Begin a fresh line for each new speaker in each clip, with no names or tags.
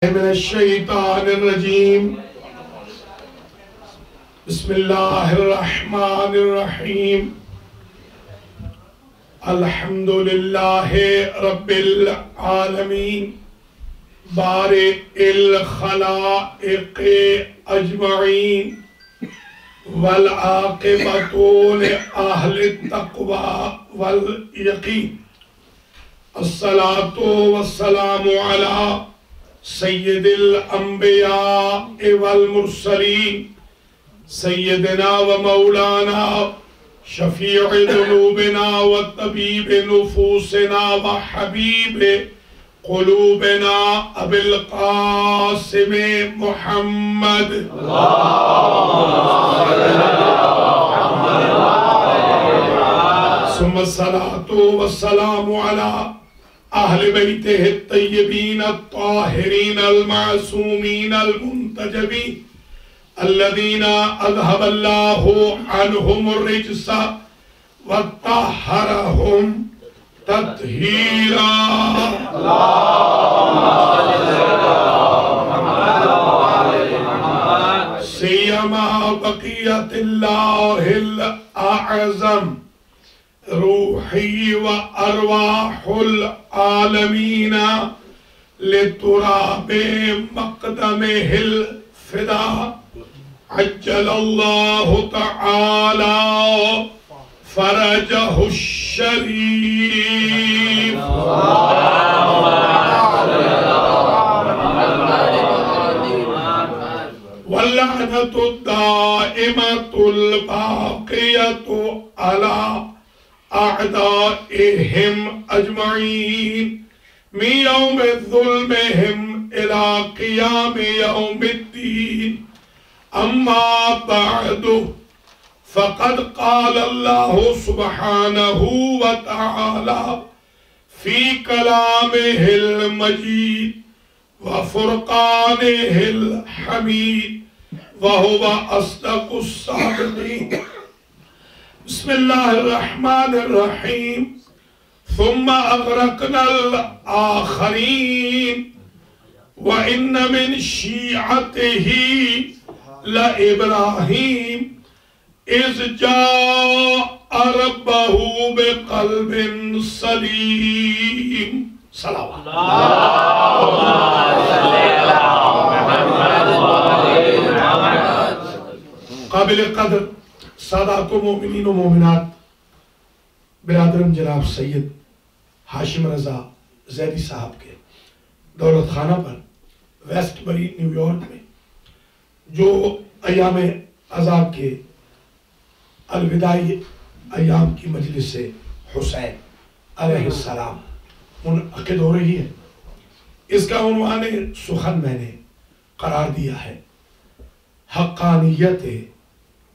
من الشیطان الرجیم بسم اللہ الرحمن الرحیم الحمدللہ رب العالمین بارئ الخلائق اجمعین والعاقبۃ لأہل التقوی والیقین الصلاۃ والسلام علی سید الانبیاء والمرسلین سیدنا و مولانا شفیع ذنوبنا و طبیب نفوسنا و حبیب قلوبنا ابی القاسم محمد ثم الصلاة والسلام علی اہل بیتہ الطیبین الطاہرین المعصومین المنتجبین الذین اذهب اللہ عنہم الرجس وطہرہم تطہیرا سیما بقیت اللہ الاعظم روحی و ارواح العالمین لتراب مقدمہ الفدا عجل اللہ تعالی فرجہ الشریف واللعنۃ الدائمۃ الباقیۃ علی اعدائهم اجمعین من یوم ظلمهم الى قیام یوم الدین اما بعد فقد قال اللہ سبحانہ وتعالی فی کلامہ المجید وفرقانہ الحمید وہو اصدق الصادقین بسم اللہ الرحمن الرحیم ثم اغرقنا الآخرین وإن من شیعته لإبراہیم اذ جاء ربہ بقلب سلیم صلوات قابل قدر سادات و مومنین و مومنات برادرم جناب سید ہاشم رضا زیدی صاحب کے دولت خانہ پر ویسٹ بری نیو یارک میں جو ایام عزا کے الوداعی ایام کی مجلس حسین علیہ السلام منعقد ہو رہی ہے. اس کا عنوان سخن میں نے قرار دیا ہے حقانیت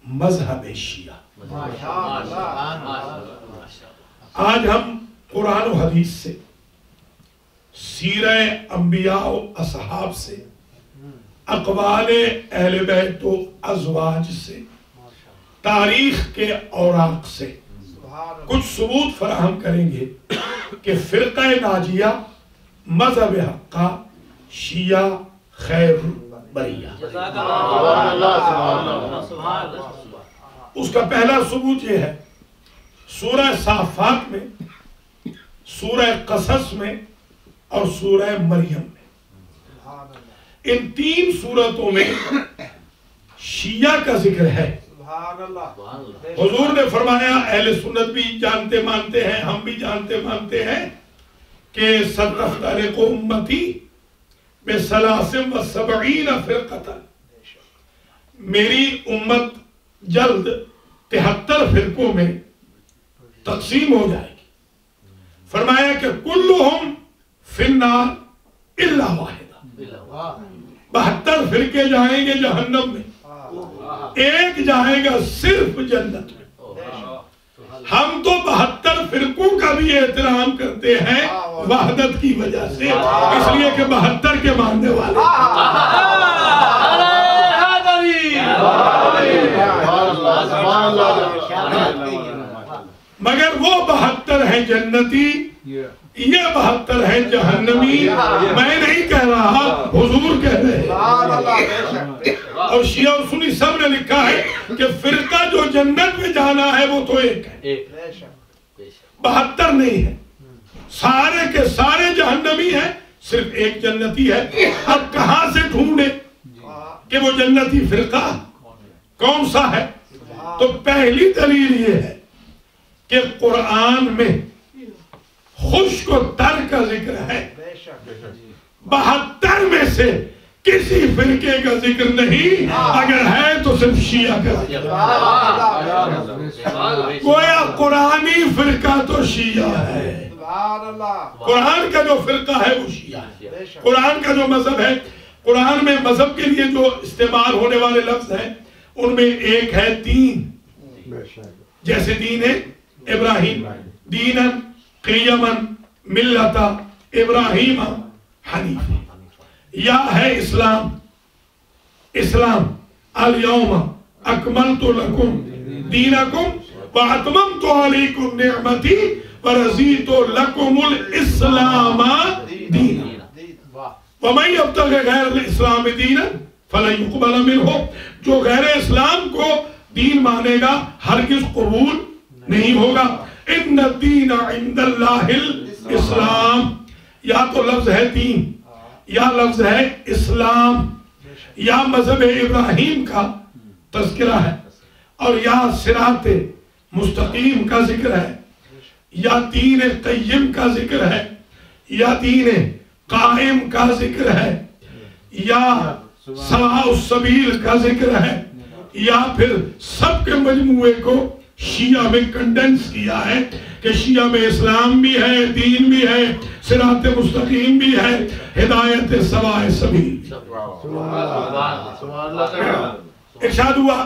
مذہب شیعہ. آج ہم قرآن و حدیث سے، سیرہ انبیاء و اصحاب سے، اقوال اہل بیت و ازواج سے، تاریخ کے اوراق سے کچھ ثبوت فراہم کریں گے کہ فرقہ ناجیہ مذہب حقہ شیعہ خیر بریہ. اس کا پہلا ثبوت یہ ہے سورہ صافات میں، سورہ قصص میں اور سورہ مریم میں. ان تین سورتوں میں شیعہ کا ذکر ہے. حضور نے فرمایا، اہل سنت بھی جانتے مانتے ہیں، ہم بھی جانتے مانتے ہیں کہ ستفترق امتی بثلاث و سبعین فرقۃ، میری امت جلد 73 فرقوں میں تقسیم ہو جائے گی. فرمایا کہ کلہم فی النار الا واحدہ، 72 فرقے جائیں گے جہنم میں، ایک جائے گا صرف جنت میں. ہم تو 72 فرقوں کا بھی احترام کرتے ہیں وحدت کی وجہ سے، اس لیے کہ 72 کے ماننے والے. مگر وہ 72 ہیں جنتی، یہ 72 ہیں جہنمی. میں نہیں کہہ رہا، حضور حضور کہہ رہے ہیں. اور شیعہ اور سنی سب نے لکھا ہے کہ فرقہ جو جنت میں جانا ہے وہ تو ایک ہے, 72 نہیں ہے. سارے کے سارے جہنمی ہیں, صرف ایک جنتی ہے. اب کہاں سے ڈھونڈے کہ وہ جنتی فرقہ کون سا ہے؟ تو پہلی دلیل یہ ہے کہ قرآن میں خشک و تر کا ذکر ہے, 72 میں سے کسی فرقے کا ذکر نہیں, اگر ہے تو صرف شیعہ کا ذکر. گویا قرآنی فرقہ تو شیعہ ہے, قرآن کا جو فرقہ ہے وہ شیعہ ہے. قرآن کا جو مذہب ہے, قرآن میں مذہب کے لیے جو استعمال ہونے والے لفظ ہیں ان میں ایک ہے دین, جیسے دین ابراہیم, دیناً قیماً ملتا ابراہیم حنیف. یا ہے اسلام, اسلام الیوم اکملت لکم دینکم واتممت علیکم نعمتی ورضیت لکم الاسلام دینا ومن یبتغی غیر الاسلام دینا فلن یقبل منہ. جو غیر اسلام کو دین مانے گا ہرگز قبول نہیں ہوگا. ان الدین عند اللہ الاسلام, یا تو لفظ ہے دین یا لفظ ہے اسلام, یا مذہب ابراہیم کا تذکرہ ہے, اور یا صراط مستقیم کا ذکر ہے, یا دین قیم کا ذکر ہے, یا دین قائم کا ذکر ہے, یا سواء السبیل کا ذکر ہے, یا پھر سب کے مجموعے کو شیعہ میں کنڈنس کیا ہے کہ شیعہ میں اسلام بھی ہے, دین بھی ہے, صراط مستقیم بھی ہے, ہدایت سواء السبیل. ارشاد ہوا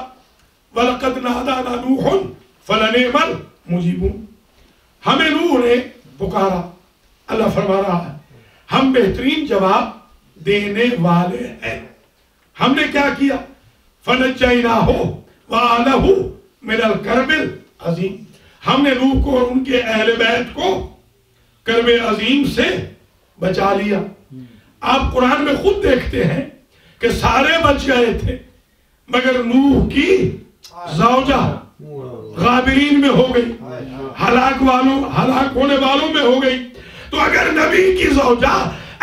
وَلَقَدْ نَادَانَا نُوحٌ فَلَنِعْمَ الْمُجِيبُونَ. ہمیں نوح نے پکارا, اللہ فرما رہا ہے ہم بہترین جواب دینے والے ہیں. ہم نے کیا کیا؟ فَنَجَّيْنَاهُ وَآلَهُ مِنَ الْكَرْبِ الْعَظِيمِ. ہم نے نوح کو اور ان کے اہل بیت کو کرب عظیم سے بچا لیا. آپ قرآن میں خود دیکھتے ہیں کہ سارے بچ گئے تھے مگر نوح کی زوجہ غابرین میں ہو گئی, ہلاک ہونے والوں میں ہو گئی. تو اگر نبی کی زوجہ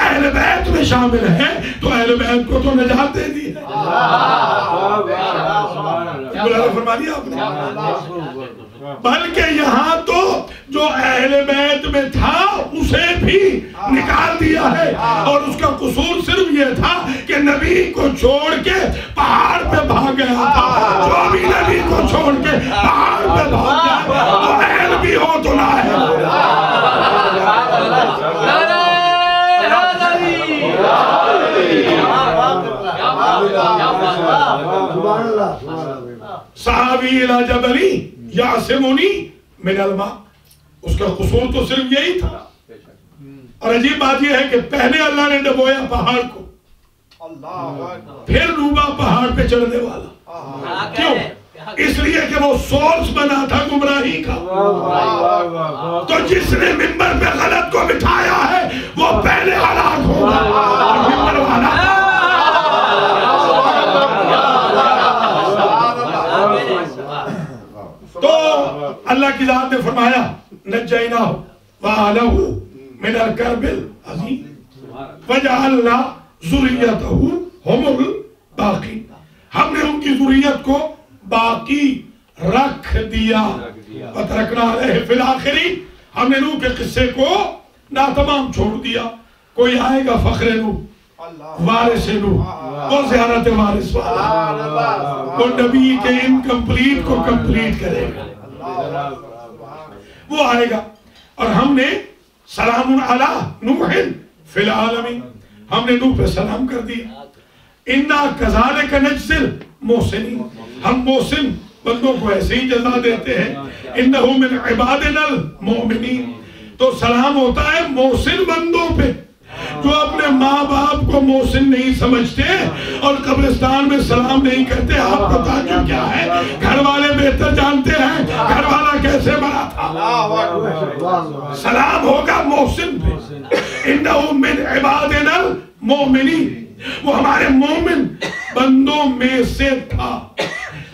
اہل بیت میں شامل ہے تو اہل بیت کو تو نجات دے دی ہے. فرما دیا آپ نے. بلکہ یہاں تو جو اہل بیت میں تھا اسے بھی نکال دیا ہے, اور اس کا قصور صرف یہ تھا کہ نبی کو چھوڑ کے پہاڑ پہ بھاگ گیا تھا. جو بھی نبی کو چھوڑ کے پہاڑ پہ بھاگ گیا تو اہل بھی ہو تو نہ ہے. صحابی الی جبلی یعصمنی من الماء, اس کا قصور تو صرف یہی تھا. اور عجیب بات یہ ہے کہ پہلے اللہ نے ڈبویا پہاڑ کو, پھر ڈوبا پہاڑ پہ چڑھنے والا. کیوں؟ اس لیے کہ وہ سورس بنا تھا گمراہی کا. تو جس نے ممبر پہ غلط کو بٹھایا ہے وہ پہلے ہلاک ہوگا, اور ممبر والا تو اللہ کی ذات نے فرمایا نجیناہ وآلہ من الکرب العظیم وجعلنا ذریتہ ہم الباقین. ہم نے ان کی ذریت کو باقی رکھ دیا. وترکنا علیہ فی الآخرین, ہم نے نوح کے قصے کو ناتمام چھوڑ دیا. کوئی آئے گا فخر نوح, وارث نوح, وہ زیارت وارث والا, وہ نبی کے انکمپلیٹ کو کمپلیٹ کرے گا, وہ آئے گا. اور ہم نے سلام علی نوح فی العالمین, ہم نے نوح پہ سلام کر دیا. انا کذالک نجزی المحسنین, ہم محسن بندوں کو ایسے ہی جزا دیتے ہیں. انہ من عبادنا المؤمنین, تو سلام ہوتا ہے محسن بندوں پہ. جو اپنے ماں باپ کو محسن نہیں سمجھتے اور قبرستان میں سلام نہیں کرتے, آپ کو تعجب کیا ہے؟ گھر والے بہتر جانتے ہیں گھر والا کیسے بنا تھا. سلام ہوگا محسن پہ. انہو من عبادنا المؤمنین, وہ ہمارے مومن بندوں میں سے تھا.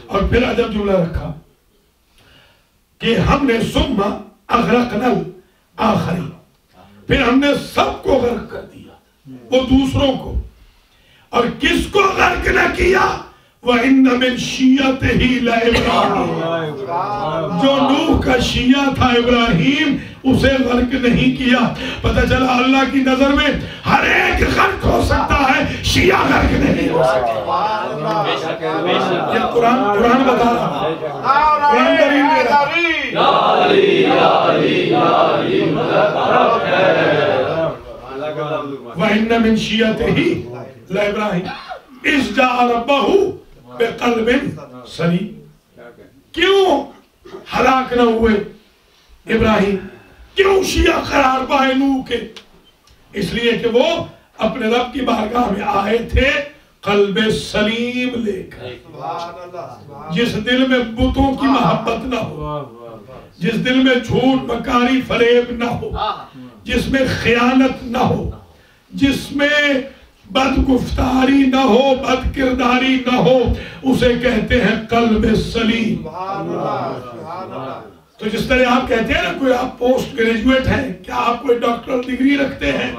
اور پھر عجب جملہ رکھا کہ ہم نے ثم اغرقنا الآخرین، پھر ہم نے سب کو غرق کر دیا، وہ دوسروں کو. اور کس کو غرق نہ کیا؟ وَإِنَّ مِن شِيَّتِهِ لَإِبْرَاهِيمَ، جو نوح کا شیعہ تھا ابراہیم، اسے غرق نہیں کیا. پتہ چلا اللہ کی نظر میں ہر ایک غرق ہو سکتا ہے، شیعہ غرق نہیں ہو سکتا. یہ قرآن بتا رہا ہے، قرآن دلیل دے رہا ہے. وَإِنَّ مِن شِيَّتِهِ لَإِبْرَاهِيمَ إِذْ جَاءَ رَبَّهُ بِقَلْبٍ سَلِيمٍ. کیوں ہلاک نہ ہوئے ابراہیم؟ کیوں شیعہ قرار پائے نوح کے؟ اس لیے کہ وہ اپنے رب کی بارگاہ میں آئے تھے قلب سلیم لے کر، جس دل میں بتوں کی محبت نہ ہو، جس دل میں جھوٹ مکاری فریب نہ ہو، جس میں خیانت نہ ہو، جس میں بد گفتاری نہ ہو، بد کرداری نہ ہو، اسے کہتے ہیں قلب سلیم. تو جس طرح آپ کہتے ہیں نا کوئی آپ پوسٹ گریجویٹ ہیں، کیا آپ کوئی ڈاکٹرل ڈگری رکھتے ہیں،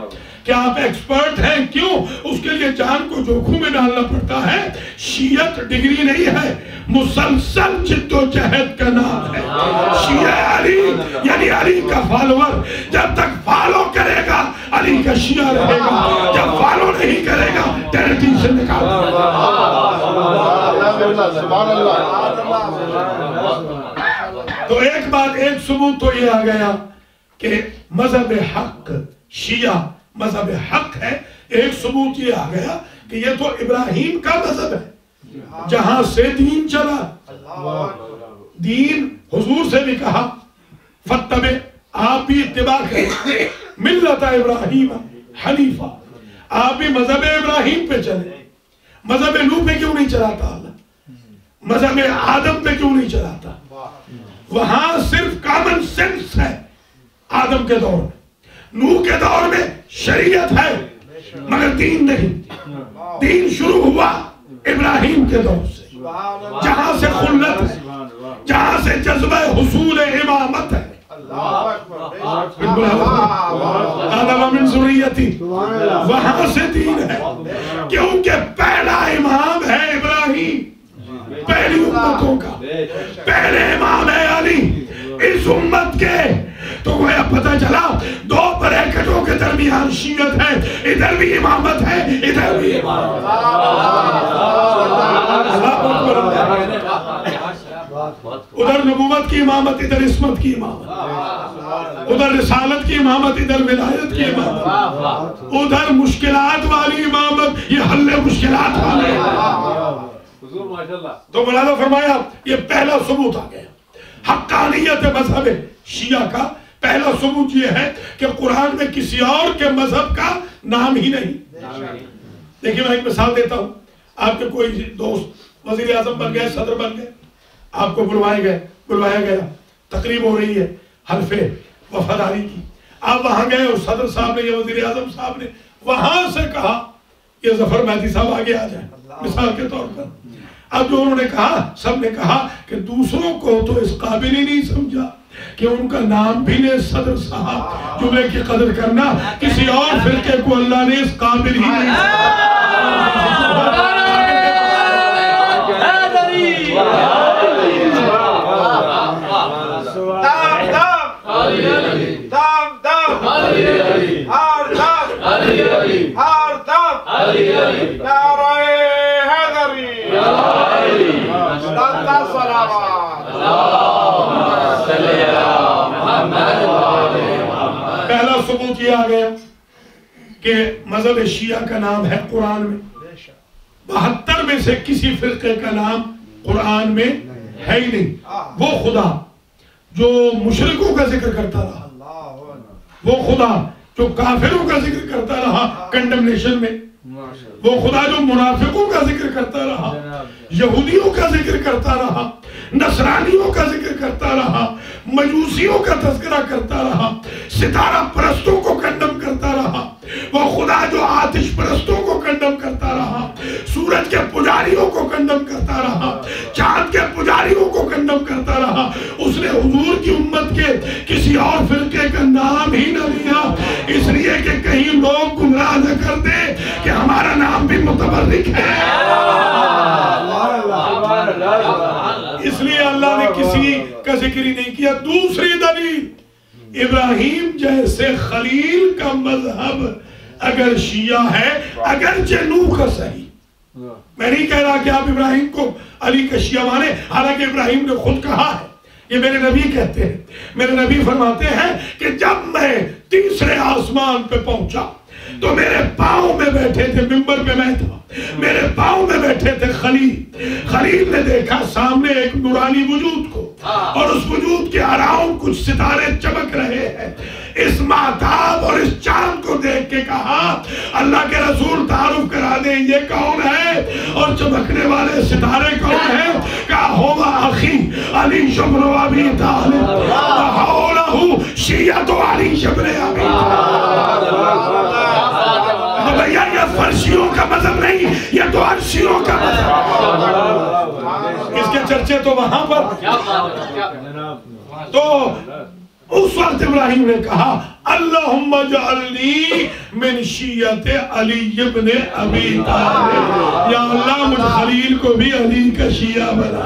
کیا آپ ایکسپرٹ ہیں؟ کیوں؟ اس کے لیے جان کو جوکھوں میں ڈالنا پڑتا ہے. شیعت ڈگری نہیں ہے، مسلسل جد و جہد کا نام ہے. شیعہ علی یعنی علی کا فالوور، جب تک فالو کرے گا علی کا شیعہ رہے گا، جب فالو نہیں کرے گا ٹیرٹی سے نکال دے گا. تو ایک بات، ایک ثبوت تو یہ آ گیا کہ مذہب حق شیعہ مذہب حق ہے. ایک ثبوت یہ آ گیا کہ یہ تو ابراہیم کا مذہب ہے جہاں سے دین چلا. دین حضور سے بھی کہا فتبع، آپ بھی اتباع کریں، ملت ابراہیم حنیفہ، آپ بھی مذہب ابراہیم پہ چلیں. مذہب نوح پہ کیوں نہیں چلاتا اللہ؟ مذہب آدم پہ کیوں نہیں چلاتا؟ وہاں صرف کامن سینس ہے آدم کے دور میں. نوح کے دور میں شریعت ہے مگر دین نہیں. دین شروع ہوا ابراہیم کے دور سے، جہاں سے خلت ہے، جہاں سے جذبہ حصول امامت ہے. آدم من ذریتی، وہاں سے دین ہے، کیونکہ پہلا امام ہے ابراہیم، پہلی امتوں کا پہلے امام ہے علی اس امت کے. تو گویا پتہ چلا دو بریکٹوں کے درمیان شیعت ہے، ادھر بھی امامت ہے، ادھر بھی امامت. ادھر نبوت کی امامت، ادھر عصمت کی امامت، ادھر رسالت کی امامت، ادھر ولایت کی امامت، ادھر مشکلات والی امامت، یہ حل مشکلات والی امامت. تو مولانا فرمایا یہ پہلا ثبوت آ گیا. حقانیت مذہب شیعہ کا پہلا ثبوت یہ ہے کہ قرآن میں کسی اور کے مذہب کا نام ہی نہیں. دیکھیں میں ایک مثال دیتا ہوں. آپ کے کوئی دوست وزیر اعظم بن گئے، صدر بن گئے، آپ کو بلوایا گیا، تقریب ہو رہی ہے حلف وفاداری کی. آپ وہاں گئے اور صدر صاحب نے یا وزیر اعظم صاحب نے وہاں سے کہا کہ ظفر مہدی صاحب آگے آ جائیں، مثال کے طور پر. اب جو انہوں نے کہا، سب نے کہا کہ دوسروں کو تو اس قابل ہی نہیں سمجھا کہ ان کا نام بھی لے صدر صاحب. جملے کی قدر کرنا، کسی اور فرقے کو اللہ نے اس قابل ہی نہیں پہلا ثبوت یہ آ گیا کہ مذہب شیعہ کا نام ہے قرآن میں. 72 میں سے کسی فرقے کا نام قرآن میں ہے ہی نہیں. وہ خدا جو مشرکوں کا ذکر کرتا رہا، وہ خدا جو کافروں کا ذکر کرتا رہا کنڈمنیشن میں، وہ خدا جو منافقوں کا ذکر کرتا رہا، یہودیوں کا ذکر کرتا رہا، نصرانیوں کا ذکر کرتا رہا، مجوسیوں کا تذکرہ کرتا رہا، ستارہ پرستوں کو کنڈم کرتا رہا، وہ خدا جو آتش پرستوں کو کنڈم کرتا سورج کے پجاریوں کو کنڈم کرتا رہا، چاند کے پجاریوں کو کنڈم کرتا رہا، اس نے حضور کی امت کے کسی اور فرقے کا نام ہی نہ لیا، اس لیے کہ کہیں لوگ گمراہ نہ کر دے کہ ہمارا نام بھی متبرک ہے۔ اس لیے اللہ نے کسی کا ذکر ہی نہیں کیا۔ دوسری دلیل، ابراہیم جیسے خلیل کا مذہب اگر شیعہ ہے، اگرچہ نوح کا صحیح، میں نہیں کہہ رہا کہ آپ ابراہیم کو علی کا شیعہ مانے، حالانکہ ابراہیم نے خود کہا ہے، یہ میرے نبی کہتے ہیں، میرے نبی فرماتے ہیں کہ جب میں تیسرے آسمان پہ پہنچا تو میرے پاؤں میں بیٹھے تھے، ممبر پہ میں تھا، میرے پاؤں میں بیٹھے تھے خلیل نے دیکھا سامنے ایک نورانی وجود کو، اور اس وجود کے اراؤنڈ کچھ ستارے چمک رہے ہیں۔ اس ماہتاب اور اس چاند کو دیکھ کے کہا اللہ کے رسول تعارف کرا دیں یہ کون ہے اور چمکنے والے ستارے کون ہیں؟ کہا ہوا اخی علی شبن ابی طالب وحولہ شیعۃ علی شبن ابی طالب۔ بھیا یہ فرشیوں کا مذہب نہیں، یہ تو عرشیوں کا مذہب۔ اس کے چرچے تو وہاں پر۔ تو اس وقت ابراہیم نے کہا اللہم اجعلنی من شیعۃ علی ابن ابی طالب، یا اللہ مجھ خلیل کو بھی علی کا شیعہ بنا۔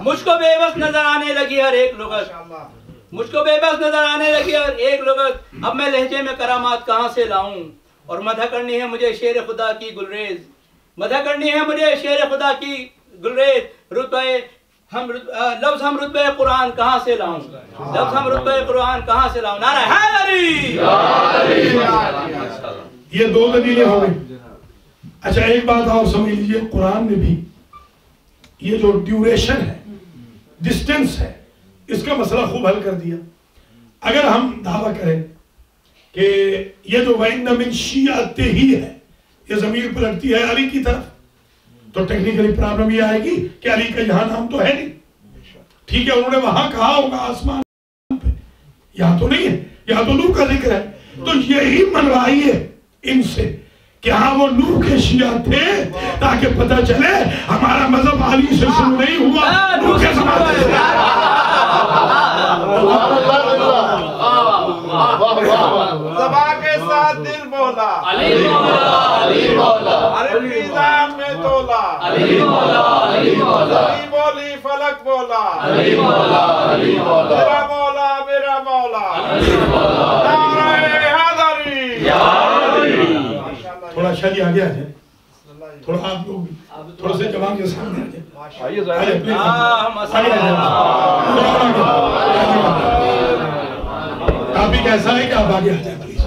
مجھ کو بے بس نظر آنے لگی ہر ایک لغت، مجھ کو بے بس نظر آنے لگی ہر ایک لغت، اب میں لہجے میں کرامات کہاں سے لاؤں؟ اور مدح کرنی ہے مجھے شیر خدا کی گلریز، مدح کرنی ہے مجھے شیر خدا کی گلریز، لفظ ہم رتبہ قرآن کہاں سے لاؤں؟ لفظ ہم رتبہ قرآن کہاں سے لاؤں؟ نعرہ حیدری!
یہ دو دلیلیں ہو گئی۔ اچھا ایک بات اور سمجھ لیجئے، قرآن نے بھی یہ جو ڈیوریشن ہے، ڈسٹنس ہے، اس کا مسئلہ خوب حل کر دیا۔ اگر ہم دعویٰ کریں کہ یہ جو وَإِنَّ مِن شِيَعَتِهِ ہے، یہ ضمیر پلٹتی ہے علی کی طرف، تو ٹیکنیکلی پرابلم یہ آئے گی کہ علی کا یہاں نام تو ہے نہیں، ٹھیک ہے انہوں نے وہاں کہا ہوگا آسمان پہ، یہاں تو نہیں ہے، یہاں تو نوح کا ذکر ہے، تو یہی منوائیے ان سے کہ ہاں وہ نوح کے شیعہ تھے، تاکہ پتہ چلے ہمارا مذہب علی سے شروع نہیں ہوا، نوح کے زمانے سے۔
زباں کے ساتھ دل بولا، علی مولا، علی مولا، ہر میزان میں تولا، علی مولا، علی مولا، علی بولی فلک بولا، علی مولا، علی مولا، میرا مولا، میرا مولا، علی مولا، نعرہ حیدری، یا علی۔
تھوڑا شادی آگے آ جائے، تھوڑا آپ لوگ تھوڑا سے جوان کے سامنے آ جائے، آئیے پلیز آگے آ جائے۔ ٹاپک ایسا ہے کہ آپ آگے آ جائیں پلیز،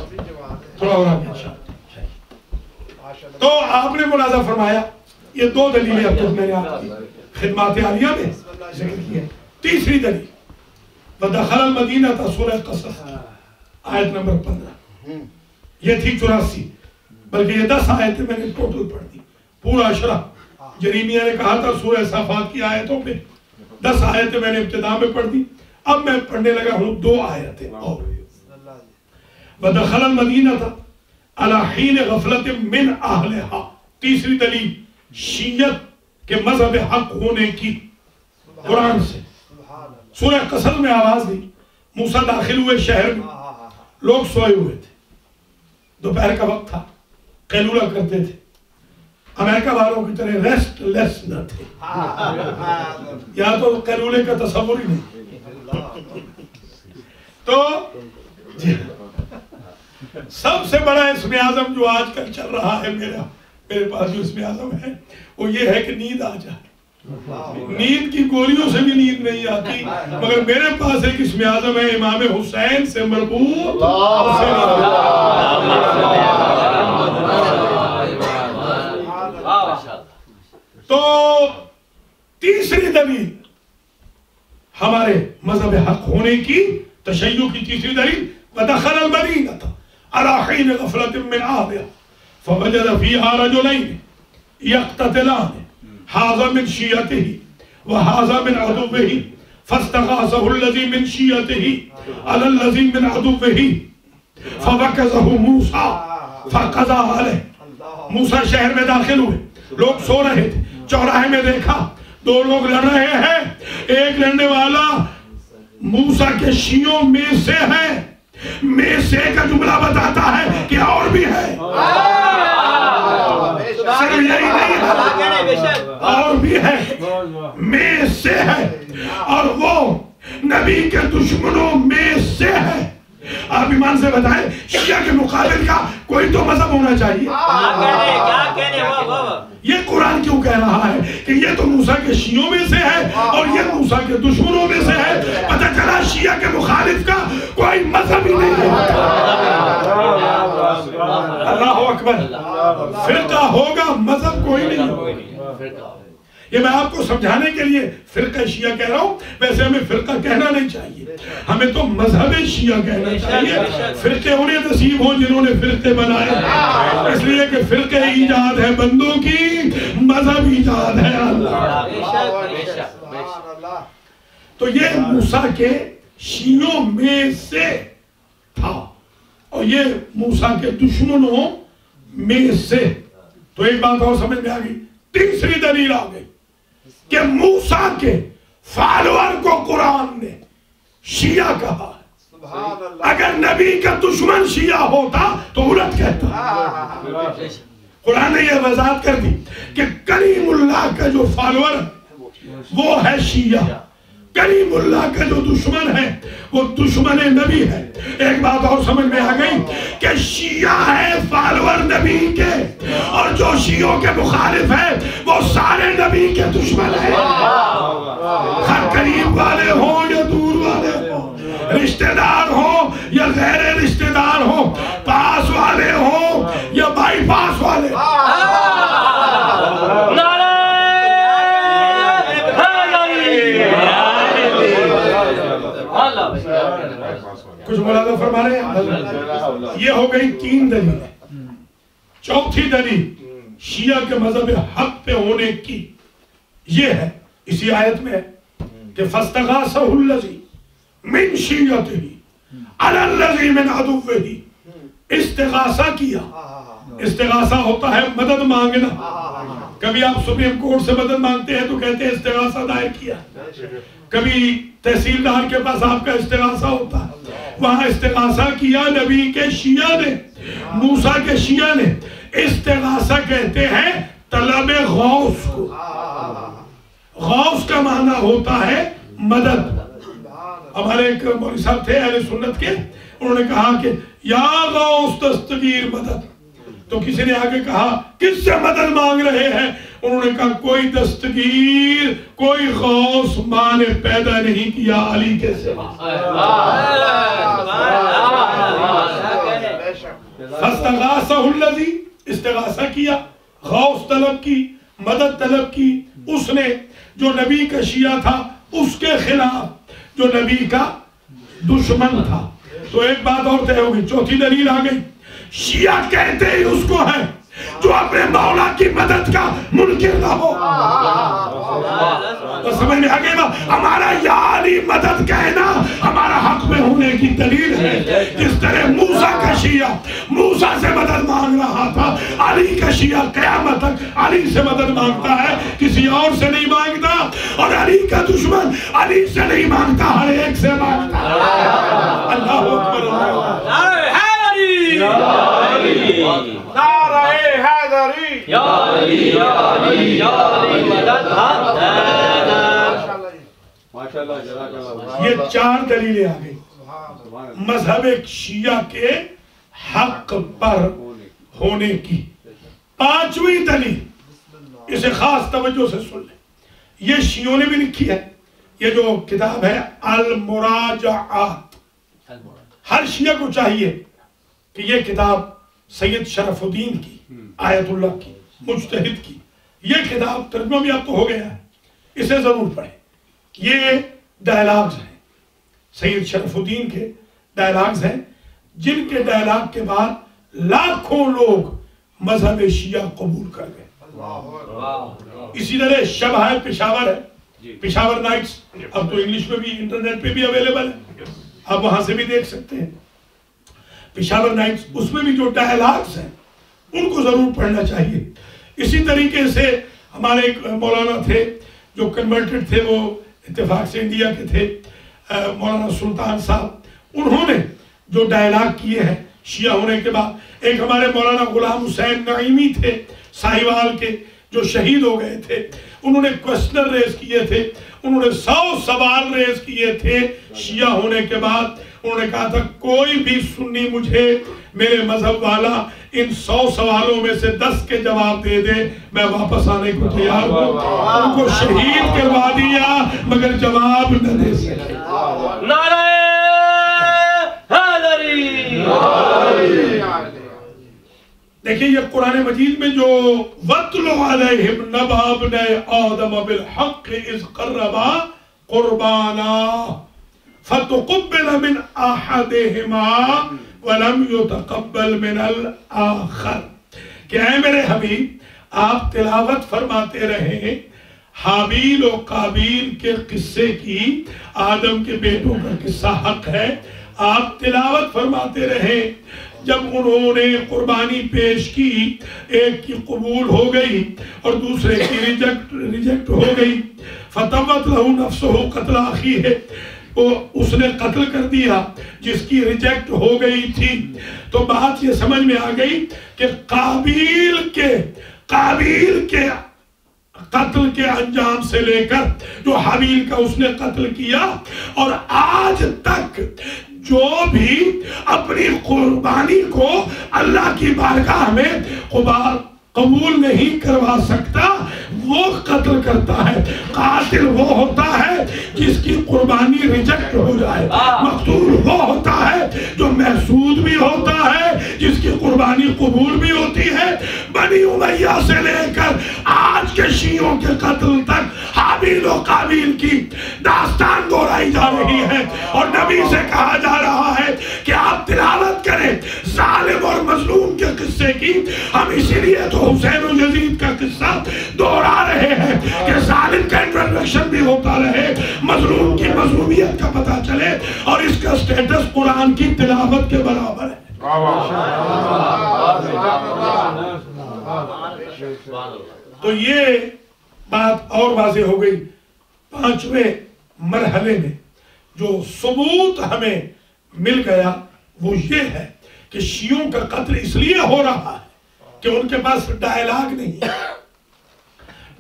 تھوڑا اور آگے انشاءاللہ۔ تو آپ نے ملاحظہ فرمایا یہ دو دلیلیں اب تک میں نے آپ کی خدمات عالیہ میں ذکر کی ہے۔ تیسری دلیل وَدَخَلَ الْمَدِينَةَ سورہ قصص آیت نمبر 15، یہ تھی 84، بلکہ یہ 10 آیتیں میں نے ٹوٹل پڑھ دی، پورا شرح جریمیہ نے کہا تھا سورہ صافات کی آیتوں پہ 10 آیتیں میں نے ابتدا میں پڑھ دی، اب میں پڑھنے لگا ہوں 2 آیتیں اور۔ وَدَخَلَ الْمَدِينَةَ عَلَى حِينِ غَفْلَةٍ مِّنْ أَهْلِهَا، تیسری دلیل شیعت کے مذہب حق ہونے کی قرآن سے۔ سورہ قصص میں آواز دی، موسیٰ داخل ہوئے شہر میں، لوگ سوئے ہوئے تھے، دوپہر کا وقت تھا، قیلولہ کرتے تھے، امریکہ والوں کی طرح ریسٹ لیس نہ تھے، یا تو قیلولے کا تصور ہی نہیں۔ تو سب سے بڑا اسم اعظم جو آج کل چل رہا ہے میرے پاس جو اسم اعظم ہے وہ یہ ہے کہ نیند آ جائے۔ نیند کی گولیوں سے بھی نیند نہیں آتی، مگر میرے پاس ایک اسم اعظم ہے امام حسین سے مربوط۔ تو تیسری دلیل ہمارے مذہب حق ہونے کی، تشیع کی تیسری دلیل وَدَخَلَ الْمَدِينَةَ عَلَى حِينِ غَفْلَةٍ مِّنْ أَهْلِهَا فَوَجَدَ فِيهَا رَجُلَيْنِ يَقْتَتِلَانِ هَذَا مِنْ شِيعَتِهِ وَهَذَا مِنْ عَدُوِّهِ فَاسْتَغَاثَهُ الَّذِي مِنْ شِيعَتِهِ عَلَى الَّذِي مِنْ عَدُوِّهِ فَوَكَزَهُ مُوسَى فَقَضَىٰ عَلَيْهِ موسیٰ شہر میں داخل ہوئے، لوگ سو رہے تھے، چوراہے میں دیکھا 2 لوگ لڑ رہے ہیں، ایک لڑنے والا موسیٰ کے شیعوں میں سے ہے، میں سے کا جملہ بتاتا ہے کہ اور بھی ہے، صرف یہی نہیں ہے، اور بھی ہے، میں سے ہے، اور وہ نبی کے دشمنوں میں سے ہے۔ آپ ایمان سے بتائیں شیعہ کے مقابل کا کوئی تو مذہب ہونا چاہیے۔ یہ قرآن کیوں کہہ رہا ہے کہ یہ تو موسیٰ کے شیعوں میں سے ہے اور یہ موسیٰ کے دشمنوں میں سے ہے؟ پتہ چلا شیعہ کے مخالف کا کوئی مذہب ہی نہیں ہے۔ اللہ اکبر، فرقہ ہوگا مذہب کوئی نہیں۔ یہ میں آپ کو سمجھانے کے لیے فرقہ شیعہ کہہ رہا ہوں، ویسے ہمیں فرقہ کہنا نہیں چاہیے، ہمیں تو مذہب شیعہ کہنا چاہیے۔ فرقے انہیں نصیب ہوں جنہوں نے فرقے بنائے، اس لیے کہ فرقے ایجاد ہے بندوں کی، مذہب ایجاد ہے اللہ۔ تو یہ موسیٰ کے شیعوں میں سے تھا اور یہ موسیٰ کے دشمنوں میں سے۔ تو ایک بات اور سمجھ میں آ گئی، تیسری دلیل آ گئی کہ موسیٰ کے فالوور کو قرآن نے شیعہ کہا ہے۔ اگر نبی کا دشمن شیعہ ہوتا تو الٹ کہتا۔ قرآن نے یہ وضاحت کر دی کہ کریم اللہ کا جو فالوور وہ ہے شیعہ، کریم اللہ کا جو دشمن ہے وہ دشمن نبی ہے۔ ایک بات اور سمجھ میں آ گئی کہ شیعہ ہے فالوور نبی کے، اور جو شیعوں کے مخالف ہے وہ سارے نبی کے دشمن ہیں، ہر قریب والے ہوں یا دور والے ہوں، رشتہ دار ہوں یا غیر رشتہ دار ہوں، پاس والے ہوں یا بائی پاس والے۔ کچھ ملازم فرما رہے ہیں؟ یہ ہو گئی 3 دلیلیں۔ چوتھی دلیل شیعہ کے مذہب حق پہ ہونے کی یہ ہے، اسی آیت میں ہے کہ فَاسْتَغَاثَهُ الَّذِي مِنْ شِيَّتِهِ عَلَى الَّذِي مِنْ عَدُوِّهِ۔ استغاثہ کیا، استغاثہ ہوتا ہے مدد مانگنا۔ کبھی آپ سپریم کورٹ سے مدد مانگتے ہیں تو کہتے ہیں استغاثہ دائر کیا، کبھی تحصیلدار کے پاس آپ کا استغاثہ ہوتا ہے، وہاں استغاثہ کیا نبی کے شیعہ نے، موسیٰ کے شیعہ نے۔ استغاثہ کہتے ہیں طلب غوث کو، غوث کا معنی ہوتا ہے مدد۔ ہمارے ایک مولوی صاحب تھے اہل سنت کے، انہوں نے کہا کہ یا غوث دستگیر مدد، تو کسی نے آگے کہا کس سے مدد مانگ رہے ہیں؟ انہوں نے کہا کوئی دستگیر، کوئی غوث ماں نے پیدا نہیں کیا علی کے سوا۔ فَاسْتَغَاثَهُ الَّذِي، استغاثہ کیا، غوث طلب کی، مدد طلب کی اس نے جو نبی کا شیعہ تھا اس کے خلاف، جو نبی کا دشمن تھا۔ تو ایک بات اور طے ہوگی، چوتھی دلیل آ گئی، شیعہ کہتے ہی اس کو ہے جو اپنے مولا کی مدد کا منکر نہ ہو۔ تو سمجھ میں آگے ہمارا یا علی مدد کہنا ہمارا حق میں ہونے کی دلیل ہے۔ جس طرح موسیٰ کا شیعہ موسیٰ سے مدد مانگ رہا تھا، علی کا شیعہ قیامت تک علی سے مدد مانگتا ہے، کسی اور سے نہیں مانگتا، اور علی کا دشمن علی سے نہیں مانگتا، ہر ایک سے مانگتا۔ اللہ اکبر،
نعرہ حیدری،
یا علی یا علی یا علی مدد
یہ 4 دلیلیں آ گئی مذہب شیعہ کے حق پر ہونے کی۔ 5ویں دلیل، اسے خاص توجہ سے سن لیں، یہ شیعوں نے بھی لکھی ہے، یہ جو کتاب ہے المراجعات۔ ہر شیعہ کو چاہیے کہ یہ کتاب سید شرف الدین کی، آیت اللہ کی، مجتہد کی، یہ کتاب ترجمہ بھی اب تو ہو گیا ہے، اسے ضرور پڑھیں۔ یہ ڈائلاگز ہیں، سید شرف الدین کے ڈائلاگز ہیں، جن کے ڈائلاگ کے بعد لاکھوں لوگ مذہب شیعہ قبول کر گئے۔ اسی طرح شبہ پشاور ہے، پشاور نائٹس، اب تو انگلش میں بھی انٹرنیٹ پہ بھی اویلیبل ہے، آپ وہاں سے بھی دیکھ سکتے ہیں۔ پشاور نائٹس، اس میں بھی جو ڈائلاگز ہیں ان کو ضرور پڑھنا چاہیے۔ اسی طریقے سے ہمارے ایک مولانا تھے جو کنورٹڈ تھے، وہ اتفاق سے انڈیا کے تھے، مولانا سلطان صاحب، انہوں نے جو ڈائلاگ کیے ہیں شیعہ ہونے کے بعد، ایک ہمارے مولانا غلام حسین نعیمی تھے ساہیوال کے جو شہید ہو گئے تھے، انہوں نے کوسچنر ریز کیے تھے، انہوں نے 100 سوال ریز کیے تھے شیعہ ہونے کے بعد۔ انہوں نے کہا تھا کوئی بھی سنی مجھے میرے مذہب والا ان 100 سوالوں میں سے 10 کے جواب دے دے، میں واپس آنے کو تیار ہوں۔ ان کو شہید کروا دیا مگر جواب نہ دے سکے۔
نعرہ حیدری!
دیکھیں یہ قرآن مجید میں جو وَاتْلُ عَلَيْهِمْ نَبَأَ ابْنَيْ آدَمَ بِالْحَقِّ إِذْ قَرَّبَا قُرْبَانًا فَتُقُبِّلَ مِنْ أَحَدِهِمَا وَلَمْ يُتَقَبَّلْ مِنَ الْآخَرِ، کہ اے میرے حبیب آپ تلاوت فرماتے رہیں حابیل و قابیل کے قصے کی، آدم کے بیٹوں کا قصہ حق ہے، آپ تلاوت فرماتے رہیں۔ جب انہوں نے قربانی پیش کی، ایک کی قبول ہو گئی اور دوسرے کی ریجیکٹ ہو گئی، فَتَوَّتْ لَهُ نَفْسُهُ قَتْلَ أَخِيهِ، وہ اس نے قتل کر دیا جس کی ریجیکٹ ہو گئی تھی۔ تو بات یہ سمجھ میں آ گئی کہ قابیل کے قتل کے انجام سے لے کر جو حابیل کا اس نے قتل کیا، اور آج تک جو بھی اپنی قربانی کو اللہ کی بارگاہ میں قبول نہیں کروا سکتا وہ قتل کرتا ہے۔ قاتل وہ ہوتا ہے جس کی قربانی ریجیکٹ ہو جائے، مقتول وہ ہوتا ہے جو محسود بھی ہوتا ہے، جس کی قربانی قبول بھی ہوتی ہے۔ بنی امیہ سے لے کر آج کے شیعوں کے قتل تک حابیل و قابیل کی داستان دہرائی جا رہی ہے، اور نبی سے کہا جا رہا ہے کہ آپ تلاوت کریں ظالم اور مظلوم کے قصے کی۔ ہم اسی لیے تو حسین و یزید کا قصہ دہرا رہے ہیں کہ ظالم کا انٹروڈکشن بھی ہوتا رہے، مظلوم کی مظلومیت کا پتہ چلے، اور اس کا سٹیٹس قرآن کی تلاوت کے برابر ہے۔ تو یہ بات اور واضح ہو گئی۔ 5ویں مرحلے میں جو ثبوت ہمیں مل گیا وہ یہ ہے کہ شیعوں کا قتل اس لیے ہو رہا ہے کہ ان کے پاس ڈائلاگ نہیں ہے۔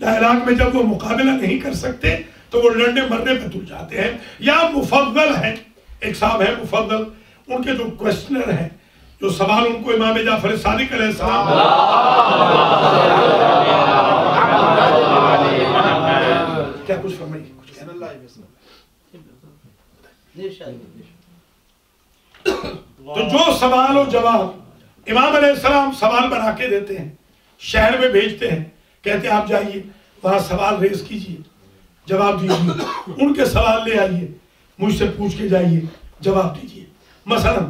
ڈائلاگ میں جب وہ مقابلہ نہیں کر سکتے تو وہ لڑنے مرنے پہ تل جاتے ہیں، یا مفضل ہیں، ایک صاحب ہیں مفضل، ان کے جو کوسچنر ہیں، جو سوال ان کو امام جعفر صادق علیہ السلام کیا کچھ فرمائیے، کچھ کہنا تو جو سوال و جواب امام علیہ السلام سوال بنا کے دیتے ہیں، شہر میں بھیجتے ہیں، کہتے ہیں آپ جائیے وہاں سوال ریز کیجئے، جواب دیجئے، ان کے سوال لے آئیے، مجھ سے پوچھ کے جائیے، جواب دیجئے۔ مثلا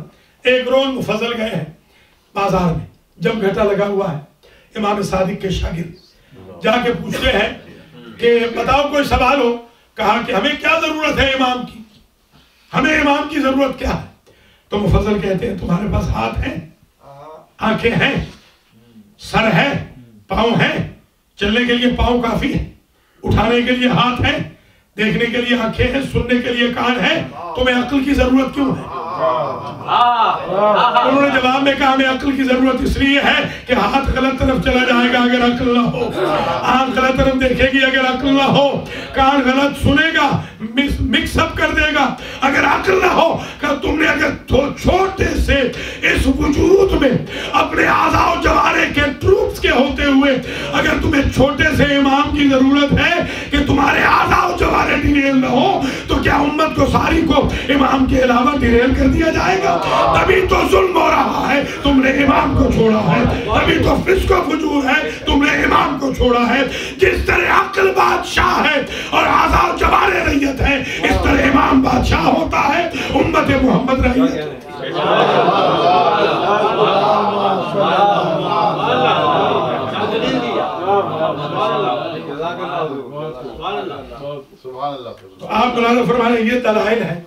ایک روز مفضل گئے ہیں بازار میں، جب گھٹا لگا ہوا ہے، امام صادق کے شاگرد جا کے پوچھتے ہیں کہ بتاؤ کوئی سوال ہو، کہا کہ ہمیں کیا ضرورت ہے امام کی، ہمیں امام کی ضرورت کیا ہے؟ تو مفضل کہتے ہیں تمہارے پاس ہاتھ ہیں، آنکھیں ہیں، سر ہے، پاؤں ہیں، چلنے کے لیے پاؤں کافی ہے، اٹھانے کے لیے ہاتھ ہیں، دیکھنے کے لیے آنکھیں ہیں، سننے کے لیے کان ہیں، تمہیں عقل کی ضرورت کیوں ہے؟ انہوں نے جواب میں کہا ہمیں عقل کی ضرورت اس لیے ہے کہ ہاتھ غلط طرف چلا جائے گا اگر عقل نہ ہو، آنکھ غلط طرف دیکھے گی اگر عقل نہ ہو، کان غلط سنے گا، مکس اپ کر دے گا اگر عقل نہ ہو۔ کہ تم نے اگر چھوٹے سے اس وجود میں اپنے اعضاء و جوارح کے ٹروپس کے ہوتے ہوئے اگر تمہیں چھوٹے سے امام کی ضرورت ہے کہ تمہارے اعضاء و جوارح ڈیریل نہ ہو، تو کیا امت کو ساری کو امام کے علاوہ ڈیریل کر دیا جائے گا؟ تبھی تو ظلم ہو رہا ہے، تم نے امام کو چھوڑا ہے، تبھی تو فسق و فجور ہے، تم نے امام کو چھوڑا ہے۔ جس طرح عقل بادشاہ ہے اور اعضاء و جوارح رعیت ہے، اس طرح امام بادشاہ ہوتا ہے، امت محمد رعیت ہے۔ تو آپ ملاحظہ فرمائیں یہ دلائل ہیں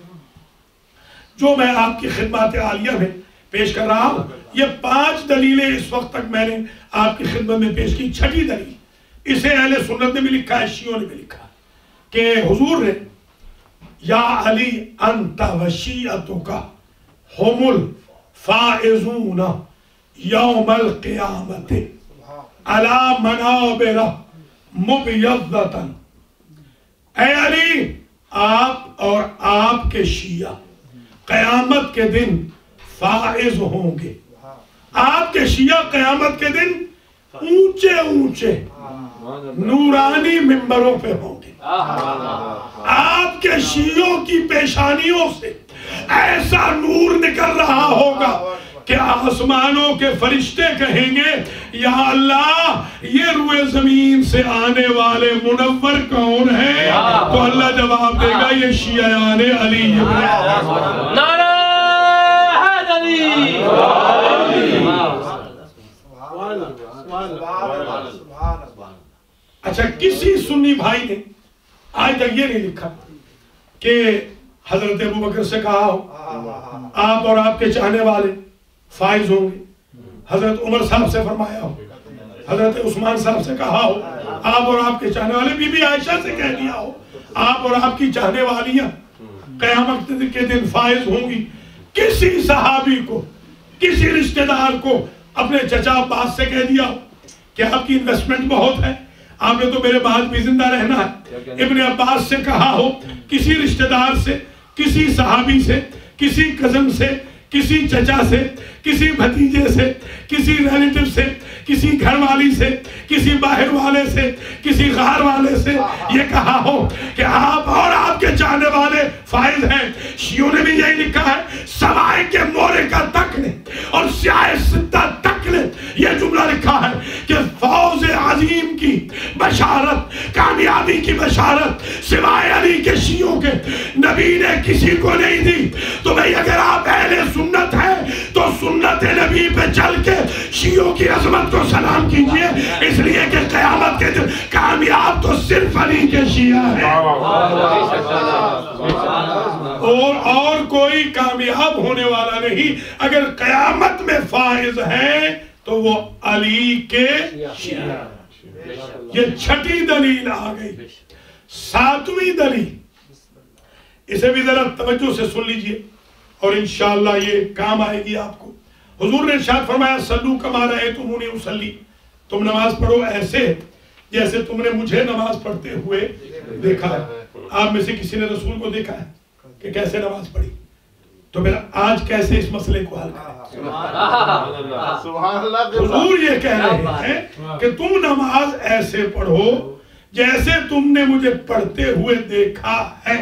جو میں آپ کی خدمات عالیہ میں پیش کر رہا ہوں. یہ 5 دلیلیں اس وقت تک میں نے آپ کی خدمت میں پیش کی. چھٹی دلیل اسے اہل سنت نے بھی لکھا ہے, شیعوں نے بھی لکھا کہ حضور نے یا علی انت و شیعتک ہم الفائزون یوم القیامت علی منابر مبیضۃ. اے علی آپ اور آپ کے شیعہ قیامت کے دن فائز ہوں گے. آپ کے شیعہ قیامت کے دن اونچے اونچے نورانی ممبروں پہ ہوں گے. آپ کے شیعوں کی پیشانیوں سے ایسا نور نکل رہا ہوگا کہ آسمانوں کے فرشتے کہیں گے یا اللہ یہ روئے زمین سے آنے والے منور کون ہیں؟ تو اللہ جواب دے گا یہ شیعان علی.
نعرہ حیدری.
اچھا کسی سنی بھائی نے آج تک یہ نہیں لکھا کہ حضرت ابوبکر سے کہا ہو آپ اور آپ کے چاہنے والے فائز ہوں گے. حضرت عمر صاحب سے فرمایا ہو, حضرت عثمان صاحب سے کہا ہو آپ اور آپ کے چاہنے والے, بی بی عائشہ سے کہہ دیا ہو آپ اور آپ کی چاہنے والیاں قیامت کے دن فائز ہوں گی. کسی صحابی کو, کسی رشتہ دار کو اپنے چچا عباس سے کہہ دیا ہو کہ آپ کی انویسٹمنٹ بہت ہے, آپ نے تو میرے بعد بھی زندہ رہنا ہے. ابن عباس سے کہا ہو, کسی رشتہ دار سے, کسی صحابی سے, کسی کزن سے, کسی چچا سے, کسی بھتیجے سے, کسی ریلیٹو سے, کسی گھر والی سے, کسی باہر والے سے, کسی غار والے سے یہ کہا ہو کہ آپ اور آپ کے چاہنے والے فائز ہیں. شیعوں نے بھی یہی لکھا ہے, سوائے کے مورکہ تک نے اور سیاہ ستہ تک نے یہ جملہ لکھا ہے کہ فوز عظیم کی بشارت, کامیابی کی بشارت سوائے علی کے شیعوں کے نبی نے کسی کو نہیں دی. تو بھئی اگر آپ اہل سنت ہے تو سنت نبی پہ چل کے شیعوں کی عظمت کو سلام کیجئے, اس لیے کہ قیامت کے دن کامیاب تو صرف علی کے شیعہ ہیں اور کوئی کامیاب ہونے والا نہیں. اگر قیامت میں فائز ہیں تو وہ علی کے شیعہ. یہ چھٹی دلیل آ گئی. 7ویں دلیل, اسے بھی ذرا توجہ سے سن لیجئے اور انشاءاللہ یہ کام آئے گی آپ کو. حضور نے ارشاد فرمایا صلو کما رأیتمونی اصلی, تم نماز پڑھو ایسے جیسے تم نے مجھے نماز پڑھتے ہوئے دیکھا ہے. آپ میں سے کسی نے رسول کو دیکھا ہے کہ کیسے نماز پڑھی؟ تو پھر آج کیسے اس مسئلے کو حل کریں؟ حضور یہ کہہ رہے ہیں کہ تم نماز ایسے پڑھو جیسے تم نے مجھے پڑھتے ہوئے دیکھا ہے.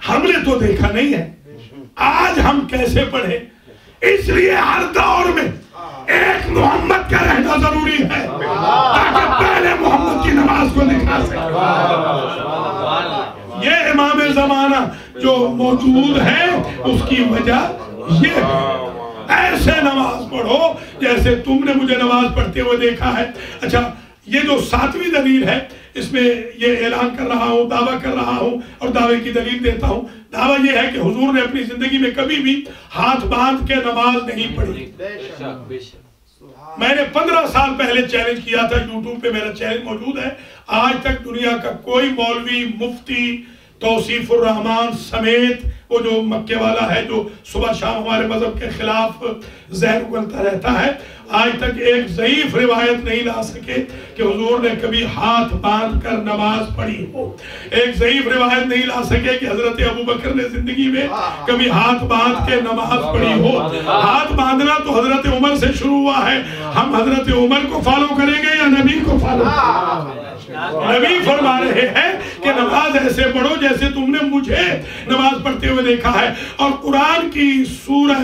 ہم نے تو دیکھا نہیں ہے, آج ہم کیسے پڑھیں؟ اس لیے ہر دور میں ایک محمد کا رہنا ضروری ہے تاکہ پہلے محمد کی نماز کو دکھا سکے. یہ امام زمانہ جو موجود ہے اس کی وجہ یہ ہے, ایسے نماز پڑھو جیسے تم نے مجھے نماز پڑھتے ہوئے دیکھا ہے. اچھا یہ جو 7ویں دلیل ہے اس میں یہ اعلان کر رہا ہوں, دعویٰ کر رہا ہوں اور دعوے کی دلیل دیتا ہوں. دعویٰ یہ ہے کہ حضور نے اپنی زندگی میں کبھی بھی ہاتھ باندھ کے نماز نہیں پڑھی. میں نے 15 سال پہلے چیلنج کیا تھا, یوٹیوب پہ میرا چیلنج موجود ہے. آج تک دنیا کا کوئی مولوی, مفتی, توصیف الرحمان سمیت وہ جو مکے والا ہے جو صبح شام ہمارے مذہب کے خلاف زہر اگلتا رہتا ہے, آج تک ایک ضعیف روایت نہیں لا سکے کہ حضور نے کبھی ہاتھ باندھ کر نماز پڑھی ہو. ایک ضعیف روایت نہیں لا سکے کہ حضرت ابوبکر نے زندگی میں کبھی ہاتھ باندھ کے نماز پڑھی ہو. ہاتھ باندھنا تو حضرت عمر سے شروع ہوا ہے. ہم حضرت عمر کو فالو کریں گے یا نبی کو فالو کریں گے؟ نبی فرما رہے ہیں کہ نماز ایسے پڑھو جیسے تم نے مجھے نماز پڑھتے ہوئے دیکھا ہے. اور قرآن کی سورہ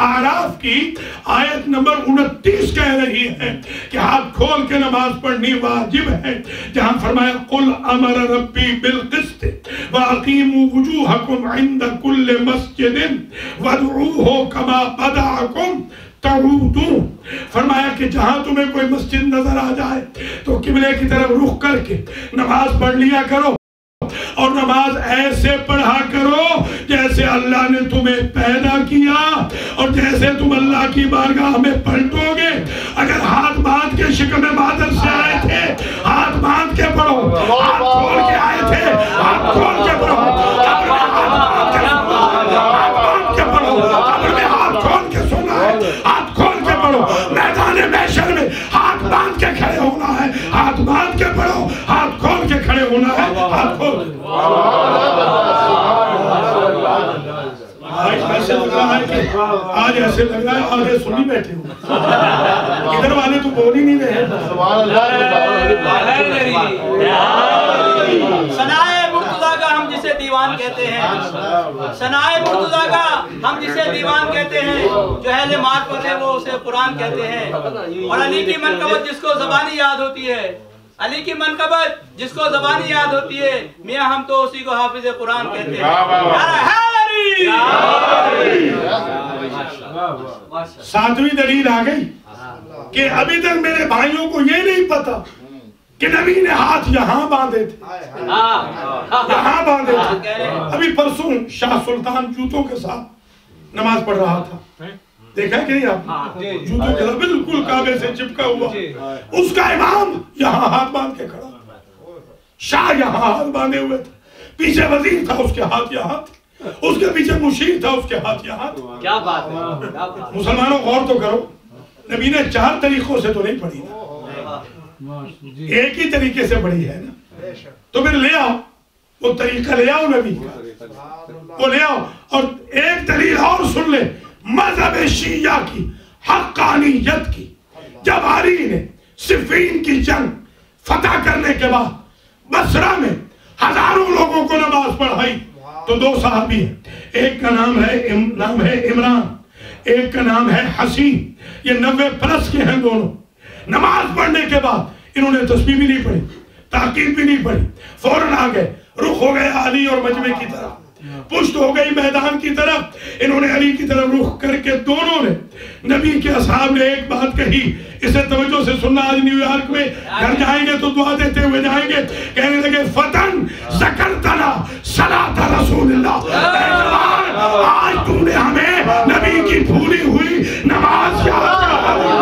اعراف کی آیت نمبر 29 کہہ رہی ہے کہ ہاتھ کھول کے نماز پڑھنی واجب ہے, جہاں فرمایا قل امر ربی بالقسط واقیموا وجوہکم عند کل مسجد وادعوہ کما بدعکم تعودون. فرمایا کہ جہاں تمہیں کوئی مسجد نظر آ جائے تو قبلے کی طرف رخ کر کے نماز پڑھ لیا کرو اور نماز ایسے پڑھا کرو جیسے اللہ نے تمہیں پیدا کیا اور جیسے تم اللہ کی بارگاہ میں پلٹو گے. اگر ہاتھ باندھ کے شکم بادل سے آئے تھے ہاتھ باندھ کے پڑھو, ہاتھ کھول کے آئے تھے ہاتھ کھول کے پڑھو, قبر میں ہاتھ باندھ کے پڑھو, قبر میں ہاتھ کھول کے سونا ہے, ہاتھ کھول کے پڑھو, میدان محشر میں ہاتھ باندھ کے کھڑے ہونا ہے, ہاتھ باندھ کے پڑھو, ہاتھ کھول کے کھڑے ہونا ہے, ہاتھ کھول کے. آج ایسے لگ رہا ہے کہ آج ایسے لگ رہا ہے آگے سنی بیٹھے ہوں, ادھر والے تو بول ہی نہیں رہے.
ثنائے مرتضیٰ کا ہم جسے دیوان کہتے ہیں, ثنائے مرتضیٰ کا ہم جسے دیوان کہتے ہیں, جو اہل معرفت ہے وہ اسے قرآن کہتے ہیں. اور علی کی منقبت جس کو زبانی یاد ہوتی ہے, علی کی منقبت جس کو زبانی یاد ہوتی ہے, میاں ہم تو اسی کو حافظ قرآن کہتے ہیں.
ساتویں دلیل آ گئی کہ ابھی تک میرے بھائیوں کو یہ نہیں پتا کہ نبی نے ہاتھ یہاں باندھے تھے, یہاں باندھے تھے. ابھی پرسوں شاہ سلطان جوتوں کے ساتھ نماز پڑھ رہا تھا, دیکھا کہ نہیں آپ, جوتوں کے ساتھ بالکل کعبے سے چپکا ہوا, اس کا امام یہاں ہاتھ باندھ کے کھڑا, شاہ یہاں ہاتھ باندھے ہوئے تھے, پیچھے وزیر تھا اس کے ہاتھ یہاں تھے, اس کے پیچھے مشیر تھا اس کے ہاتھ یہاں تھے.
کیا بات ہے
مسلمانوں غور تو کرو, نبی نے 4 طریقوں سے تو نہیں پڑھی نا, ایک ہی طریقے سے پڑھی ہے نا, تو پھر لے آؤ وہ طریقہ, لے آؤ نبی کا, وہ لے آؤ. اور ایک دلیل اور سن لے مذہب شیعہ کی حقانیت کی. جب علی نے صفین کی جنگ فتح کرنے کے بعد بصرہ میں ہزاروں لوگوں کو نماز پڑھائی تو 2 صحابی ہیں, ایک کا نام ہے عمران, ایک کا نام ہے حسین, یہ 90 پلس کے ہیں دونوں. نماز پڑھنے کے بعد انہوں نے تسبیح بھی نہیں پڑھی, تحقیق بھی نہیں پڑھی, فوراً آ گئے, رخ ہو گئے علی اور مجمع کی طرف, پشت ہو گئی میدان کی طرف. انہوں نے علی کی طرف رخ کر کے دونوں نے, نبی کے اصحاب نے ایک بات کہی, اسے توجہ سے سننا, آج نیو یارک میں گھر جائیں گے تو دعا دیتے ہوئے جائیں گے, کہنے لگے فتن ذکرتنا صلاۃ رسول اللہ, آج تم نے ہمیں نبی کی بھولی ہوئی نماز یاد کرا دی.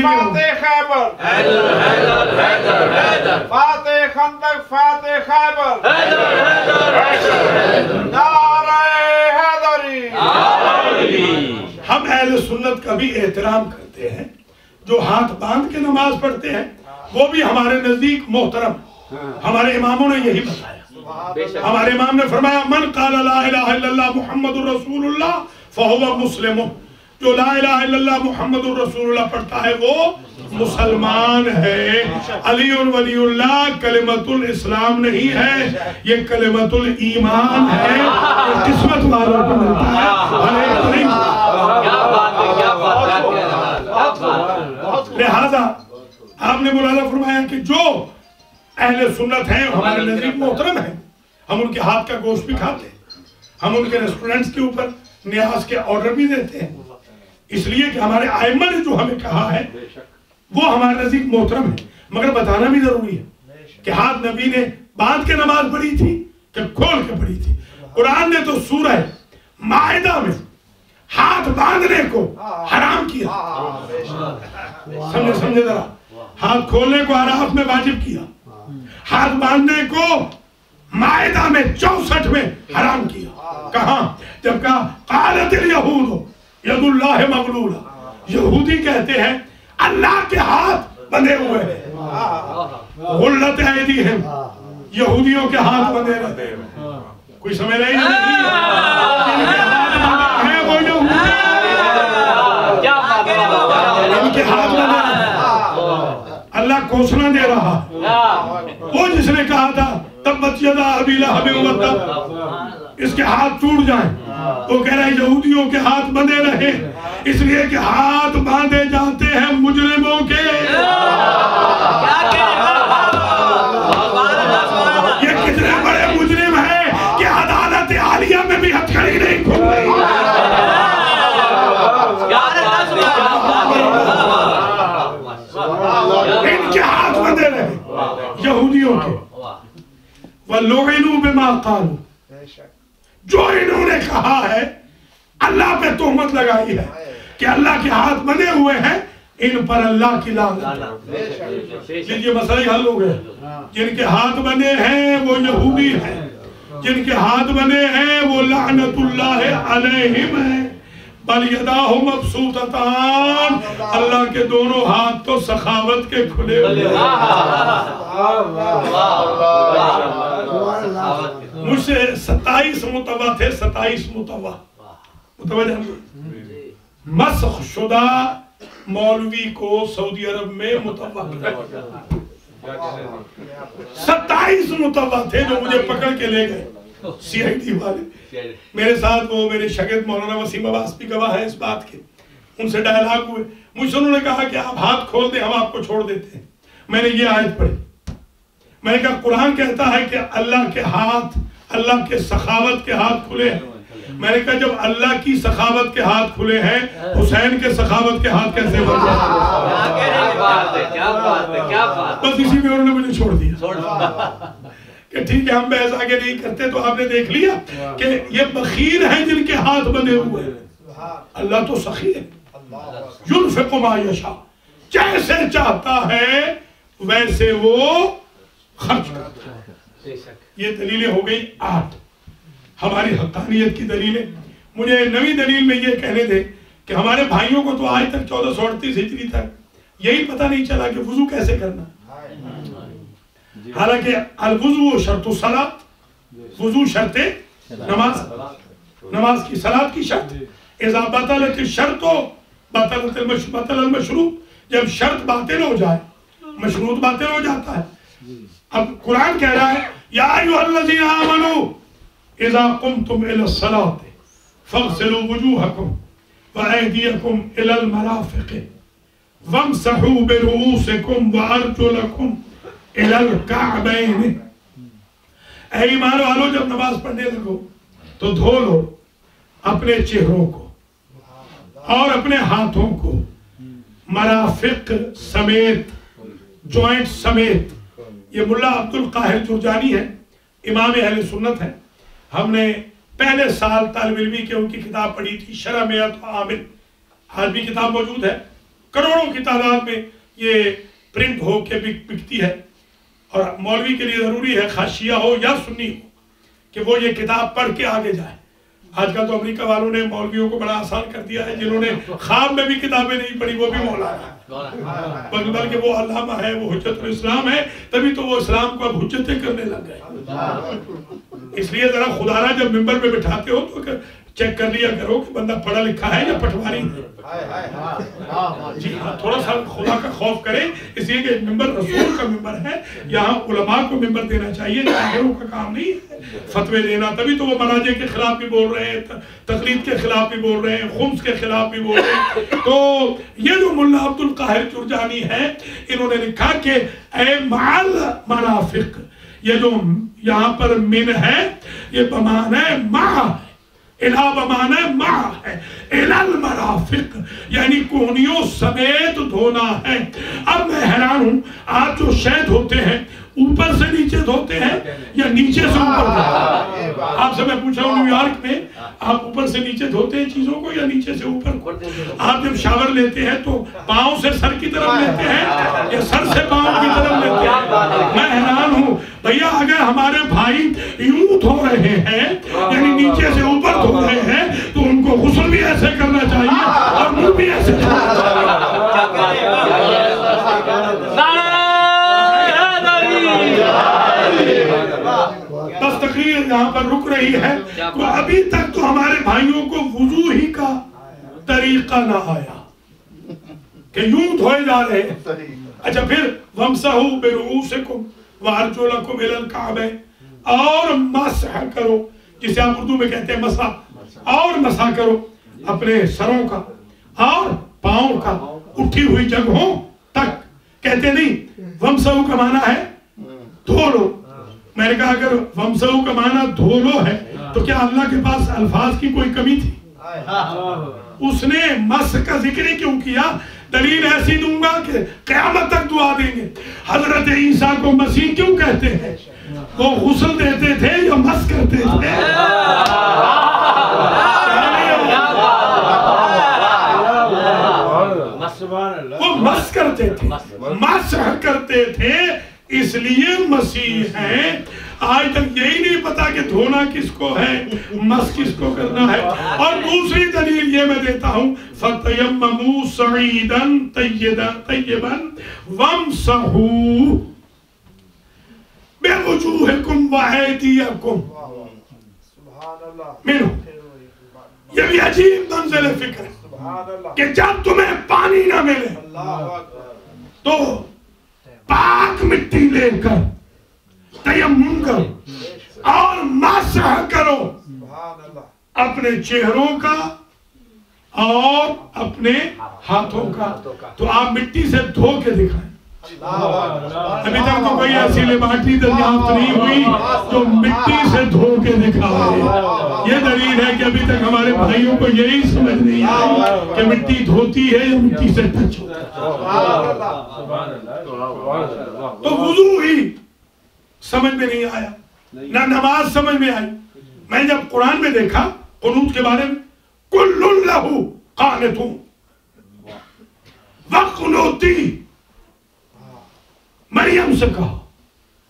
فاتح خیبر, فاتح خندق, فاتح خیبر, نعرہ حیدری.
ہم اہل سنت کا بھی احترام کرتے ہیں, جو ہاتھ باندھ کے نماز پڑھتے ہیں وہ بھی ہمارے نزدیک محترم. ہمارے اماموں نے یہی بتایا, ہمارے امام نے فرمایا من قال لا الہ الا اللہ محمد الرسول اللہ فہو مسلم, جو لا الہ الا اللہ محمد الرسول اللہ پڑھتا ہے وہ مسلمان ہے. علی ولی اللہ کلمت الاسلام نہیں ہے, یہ کلمت الایمان ہے, یہ قسمت والوں کو ملتا ہے. لہذا آپ نے مولانا فرمایا کہ جو اہل سنت ہیں ہمارے نزدیک محترم ہیں, ہم ان کے ہاتھ کا گوشت بھی کھاتے ہیں, ہم ان کے ریسٹورنٹس کے اوپر نیاز کے آرڈر بھی دیتے ہیں, اس لیے کہ ہمارے ائمہ نے جو ہمیں کہا ہے وہ ہمارے نزدیک محترم ہے. مگر بتانا بھی ضروری ہے کہ ہاتھ نبی نے باندھ کے نماز پڑھی تھی کہ کھول کے پڑھی تھی. قرآن نے تو سورہ مائدہ میں ہاتھ باندھنے کو حرام کیا, سمجھے ذرا, ہاتھ کھولنے کو اعراف میں واجب کیا, ہاتھ باندھنے کو مائدہ میں 64 میں حرام کیا. کہاں؟ جب کہا قالت الیہود ید اللہ مغلولہ, یہودی کہتے ہیں اللہ کے ہاتھ بندھے ہوئے ہیں, غلت ایدیہم, یہودیوں کے ہاتھ بندھے رہتے ہیں. کوئی سمجھ رہی نہیں ہے وہ یہودی, ان کے ہاتھ بندھے رہتے ہیں. اللہ کوسنا دے رہا, وہ جس نے کہا تھا تبت یدا ابی لہب و تب, اس کے ہاتھ ٹوٹ جائیں, وہ کہہ رہا ہے یہودیوں کے ہاتھ بندھے رہے, اس لیے کہ ہاتھ باندھے جاتے ہیں مجرموں کے. یہ کتنے بڑے مجرم ہیں کہ عدالت عالیہ میں بھی ہتھکڑی نہیں کھل رہی. وَلُعِنُوا بِمَا قَالُوا، جو انہوں نے کہا ہے اللہ پہ تہمت لگائی ہے کہ اللہ کے ہاتھ بنے ہوئے ہیں، ان پر اللہ کی لعنت۔ یہ مسئلہ حل ہو گیا۔ جن کے ہاتھ بنے ہیں وہ یہودی ہیں، جن کے ہاتھ بنے ہیں وہ لعنت اللہ علیہم ہیں۔ بل یداہ مبسوطتان، اللہ کے دونوں ہاتھ تو سخاوت کے کھلے ہوئے۔ مجھ سے 27 متوہ تھے، 27 متوہ متوجہ مسخ شدہ مولوی کو سعودی عرب میں متوہ 27 متوہ تھے جو مجھے پکڑ کے لے گئے سی آئی ڈی والے۔ میرے ساتھ وہ میرے شاگرد مولانا وسیم عباس بھی گواہ ہے اس بات کے، ان سے ڈائلاگ ہوئے۔ مجھ سے انہوں نے کہا کہ آپ ہاتھ کھول دیں، ہم آپ کو چھوڑ دیتے ہیں۔ میں نے یہ آیت پڑھی، میں نے کہا قرآن کہتا ہے کہ اللہ کے ہاتھ، اللہ کے سخاوت کے ہاتھ کھلے ہیں۔ میں نے کہا جب اللہ کی سخاوت کے ہاتھ کھلے ہیں، حسین کے سخاوت کے ہاتھ کیسے بن جائیں؟ بس اسی میں انہوں نے مجھے چھوڑ دیا کہ ٹھیک ہے ہم بحث آگے نہیں کرتے۔ تو آپ نے دیکھ لیا کہ یہ بخیل ہیں جن کے ہاتھ بندے ہوئے ہیں، اللہ تو سخی ہے۔ ينفق ما یشاء، جیسے چاہتا ہے ویسے وہ خرچ کرتا ہے۔ یہ دلیلیں ہو گئی 8 ہماری حقانیت کی دلیلیں۔ مجھے نویں دلیل میں یہ کہنے دے کہ ہمارے بھائیوں کو تو آج تک 1438 ہجری تک یہی پتہ نہیں چلا کہ وضو کیسے کرنا۔ حالانکہ الوضو شرط الصلاۃ، وضو شرط نماز، نماز کی صلاۃ کی شرط۔ اذا بطلت الشرط بطلت المشروط، جب شرط باطل ہو جائے مشروط باطل ہو جاتا ہے۔ اب قرآن کہہ رہا ہے یا ایھا الذین آمنوا اذا قمتم الى الصلاة فاغسلوا وجوهكم وأيديكم الى المرافق وامسحوا برؤوسكم وأرجلكم الى الكعبين۔ اے ایمان والو جب نماز پڑھنے لگو تو دھو لو اپنے چہروں کو اور اپنے ہاتھوں کو مرافق سمیت، جوائنٹ سمیت۔ یہ ملا عبد القاہر جرجانی ہے، امام اہل سنت ہے۔ ہم نے پہلے سال طالب علمی کے ان کی کتاب پڑھی تھی شرح میت عامل، آج بھی کتاب موجود ہے، کروڑوں کی تعداد میں یہ پرنٹ ہو کے بکتی ہے۔ اور مولوی کے لیے ضروری ہے خواہ شیعہ ہو یا سنی ہو کہ وہ یہ کتاب پڑھ کے آگے جائے۔ آج کل تو امریکہ والوں نے مولویوں کو بڑا آسان کر دیا ہے، جنہوں نے خواب میں بھی کتابیں نہیں پڑھی وہ بھی مولانا ہے، بلکہ وہ علامہ ہے، وہ حجت الاسلام ہے، تبھی تو وہ اسلام کو اب حجتیں کرنے لگ گئے۔ اس لیے ذرا خدا را جب ممبر پہ بٹھاتے ہو تو چیک کر لیا کرو کہ بندہ پڑھا لکھا ہے یا پٹواری ہے۔ جی ہاں، تھوڑا سا خدا کا خوف کرے، اس لیے کہ ممبر رسول کا ممبر ہے، یہاں علماء کو ممبر دینا چاہیے، جاہلوں کا کام نہیں ہے فتوے دینا۔ تبھی تو وہ مراجع کے خلاف بھی بول رہے ہیں، تقلید کے خلاف بھی بول رہے ہیں، خمس کے خلاف بھی بول رہے ہیں۔ تو یہ جو ملا عبد القاہر جرجانی ہے، انہوں نے لکھا کہ اے معل منافق، یہ جو یہاں پر من ہے یہ بمعنی مع، الہ بمعنی مع ہے، الہ المرافق یعنی کونیوں سمیت دھونا ہے۔ اب میں حیران ہوں، آپ جو شہد ہوتے ہیں اوپر سے نیچے دھوتے ہیں یا نیچے سے اوپر دھوتے ہیں؟ آپ سے میں پوچھ رہا ہوں، نیو یارک میں آپ اوپر سے نیچے دھوتے ہیں چیزوں کو یا نیچے سے اوپر؟ آپ جب شاور لیتے ہیں تو پاؤں سے سر کی طرف لیتے ہیں یا سر سے پاؤں کی طرف لیتے ہیں؟ میں حیران ہوں بھیا، اگر ہمارے بھائی یوں دھو رہے ہیں یعنی نیچے سے اوپر دھو رہے ہیں تو ان کو غسل بھی ایسے کرنا چاہیے اور منہ بھی ایسے کرنا چاہیے۔ بس تقریر یہاں پر رک رہی ہے، تو ابھی تک تو ہمارے بھائیوں کو وضو ہی کا طریقہ نہ آیا کہ یوں دھوئے جا رہے ہیں۔ اچھا پھر وَامْسَحُوا بِرُؤُوسِكُمْ وَأَرْجُلَكُمْ إِلَى الْكَعْبَيْنِ، اور مسح کرو، جسے آپ اردو میں کہتے ہیں مسح، اور مسح کرو اپنے سروں کا اور پاؤں کا اٹھی ہوئی جگہوں تک۔ کہتے نہیں وَامْسَحُوا کا معنی ہے دھو لو۔ میں نے کہا اگر وَامْسَحُوا کا معنی دھو لو ہے تو کیا اللہ کے پاس الفاظ کی کوئی کمی تھی؟ اس نے مسح کا ذکر ہی کیوں کیا؟ دلیل ایسی دوں گا کہ قیامت تک دعا دیں گے۔ حضرت عیسیٰ کو مسیح کیوں کہتے ہیں؟ وہ غسل دیتے تھے یا مس کرتے تھے؟ وہ مس کرتے تھے، مسح کرتے تھے، اس لیے مسیح ہیں۔ آج تک یہی نہیں پتا کہ دھونا کس کو ہے، مس کس کو کرنا ہے۔ اور دوسری دلیل یہ میں دیتا ہوں، فَتَيَمَّمُوا صَعِيدًا طَيِّبًا وَامْسَحُوا بِوُجُوهِكُمْ وَأَيْدِيَكُمْ مِنْهُ۔ یہ بھی عجیب منزل فکر ہے کہ جب تمہیں پانی نہ ملے تو پاک مٹی لے کر تیمم کرو اور مسح کرو اپنے چہروں کا اور اپنے ہاتھوں کا۔ تو آپ مٹی سے دھو کے دکھائیں۔ ابھی تک تو کوئی ایسی لیبارٹری دریافت نہیں ہوئی جو مٹی سے دھو کے دکھائے۔ یہ دلیل ہے کہ ابھی تک ہمارے بھائیوں کو یہی سمجھ نہیں آئی کہ مٹی دھوتی ہے یا مٹی سے ٹچ ہوتا ہے۔ تو وضو ہی سمجھ میں نہیں آیا، نہ نماز سمجھ میں آئی۔ میں جب قرآن میں دیکھا قنوت کے بارے میں، کُلٌّ لَهُ قانتٌ وَقُنُوتِ، مریم سے کہا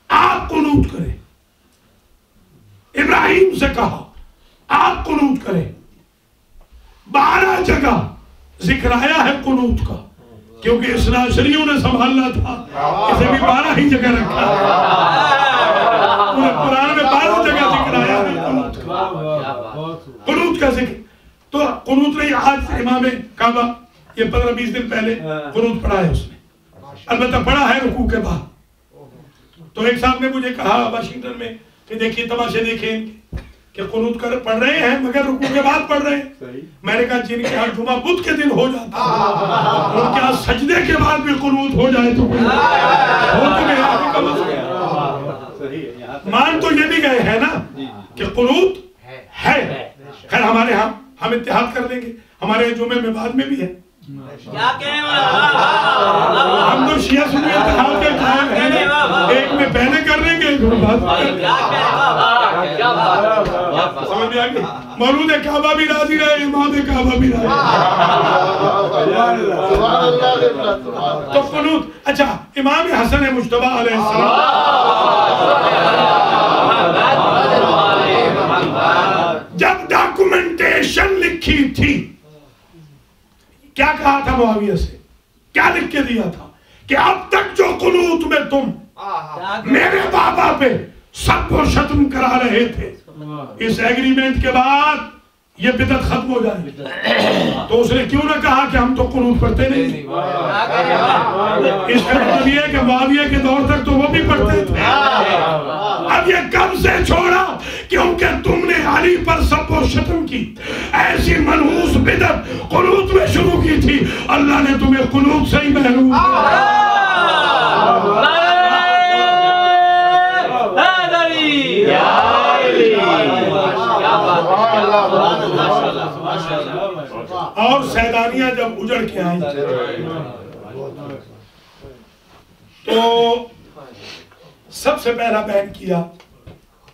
آپ قنوت کریں، ابراہیم سے کہا آپ قنوت کریں۔ 12 جگہ ذکر آیا ہے قنوت کا، کیونکہ اثنا عشریوں نے سنبھالنا تھا، اسے بھی 12 ہی جگہ رکھا ہے۔ پورے قرآن میں 12 جگہ ذکر آیا ہے قنوت کا، قنوت کا ذکر۔ تو قنوت نہیں، آج امام کعبہ یہ 15-20 دن پہلے قنوت پڑھا ہے اس نے، البتہ پڑھا ہے رکوع کے بعد۔ تو ایک صاحب نے مجھے کہا واشنگٹن میں کہ دیکھیے تماشے دیکھیں کہ قنوت کر پڑھ رہے ہیں مگر رکوع کے بعد پڑھ رہے ہیں۔ میں نے کہا جن کے ہاں جمعہ بدھ کے دن ہو جاتا ہے ان کے ہاں سجدے کے بعد بھی قنوت ہو جائے تو مان تو یہ بھی گئے ہیں نا کہ قنوت ہے۔ خیر ہمارے ہاں ہم اتحاد کر لیں گے، ہمارے جمعے میں بعد میں بھی ہے۔ ہم تو شیعہ سنی اتحاد کے قائم ہیں، ایک میں پہلے کر لیں گے ایک میں بعد سمجھ میں آگئی۔ مولود کعبہ بھی راضی رہے، امام کعبہ بھی راضی رہے۔ تو قنوت، اچھا امام حسن مجتبیٰ علیہ السلام جب ڈاکومنٹیشن لکھی تھی کیا کہا تھا معاویہ سے، کیا لکھ کے دیا تھا کہ اب تک جو قنوت میں تم میرے بابا پہ سب کو شتم کرا رہے تھے، اس ایگریمنٹ کے بعد یہ بدعت ختم ہو جائے گی۔ تو اس نے کیوں نہ کہا کہ ہم تو قنوت پڑھتے نہیں؟ اس کا مطلب یہ ہے کہ معاویہ کے دور تک تو وہ بھی پڑھتے تھے۔ اب یہ کب سے چھوڑا؟ کیونکہ تم نے علی پر سب و شتم کی، ایسی منحوس بدعت قنوت میں شروع کی تھی، اللہ نے تمہیں قنوت سے ہی محروم اور سیدانیاں جب اجڑ کے آئیں تو سب سے پہلا بیان کیا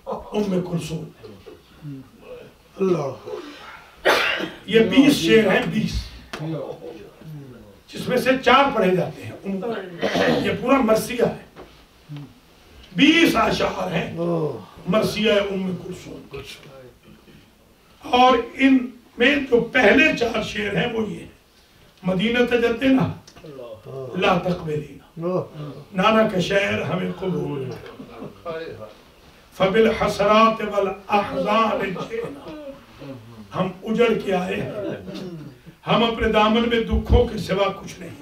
ام کلثوم۔ یہ 20 شعر ہیں، 20 جس میں سے 4 پڑھے جاتے ہیں۔ یہ پورا مرثیہ ہے، 20 اشعار ہیں مرثیہ ام کلثوم۔ اور ان میں جو پہلے 4 شعر ہیں وہ یہ ہیں، مدینہ تجدنا لا تقبلینا، نانا کا شعر ہمیں قبول فبالحسرات والاحزان جئنا، ہم اجڑ کے آئے ہیں، ہم اپنے دامن میں دکھوں کے سوا کچھ نہیں،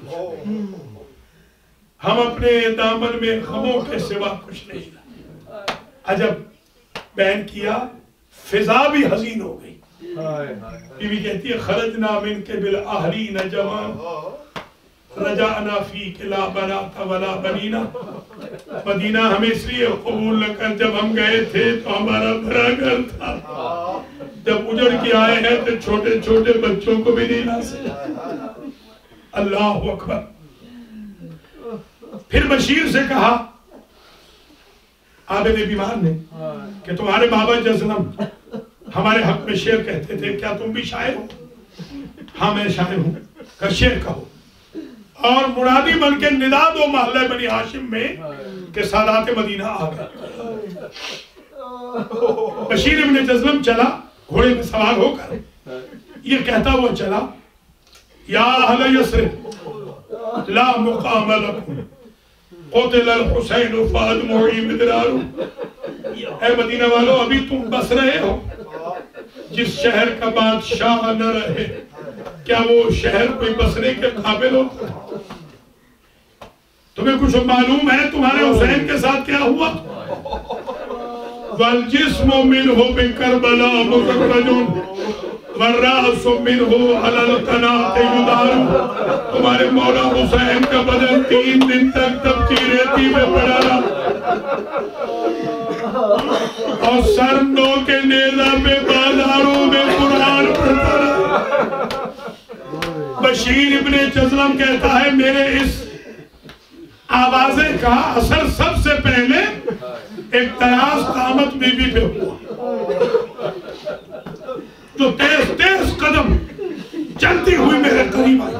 ہم اپنے دامن میں غموں کے سوا کچھ نہیں۔ عجب بیان کیا، فضا بھی حزین ہو گئی۔ بی بی کہتی ہے خرجنا من کے بالاہلین جوان رجعنا فی کے لا بنات ولا بنینا، مدینہ ہمیں اس لیے قبول نہ کر، جب ہم گئے تھے تو ہمارا بڑا گھر تھا، جب اجڑ کے آئے ہیں تو چھوٹے چھوٹے بچوں کو بھی نہیں لا سکتے۔ اللہ اکبر۔ پھر بشیر سے کہا عابد بیمار نے کہ تمہارے بابا جزلم ہمارے حق میں شعر کہتے تھے، کیا تم بھی شاعر ہو؟ ہاں میں شاعر ہوں، کہ شعر کہو۔ اور منادی بن کے ندا دو محلہ بنی ہاشم میں کہ سادات مدینہ آ گئے۔ بشیر ابن جزلم چلا گھوڑے میں سوار ہو کر، یہ کہتا ہوا چلا، یا اہل یثرب لا مقام لکم قتل الحسین فادمعی مدرار۔ اے مدینہ والو، ابھی تم بس رہے ہو، جس شہر کا بادشاہ نہ رہے کیا وہ شہر کوئی بسنے کے قابل ہوتا ہے؟ تمہیں کچھ معلوم ہے تمہارے حسین کے ساتھ کیا ہوا؟ والجسم منہ بکربلا مزرج والراس منہ علی القناۃ یدار۔ تمہارے مولا حسین کا بدن 3 دن تک تپتی ریتی میں پڑا رہا اور سر نو کے نیزہ میں بازاروں میں قرآن پڑھتا رہا۔ بشیر ابن جزلم کہتا ہے میرے اس آوازے کا اثر سب سے پہلے ایک دراز قامت بی بی پہ ہوا، جو تیز تیز قدم چلتی ہوئی میرے قریب آئی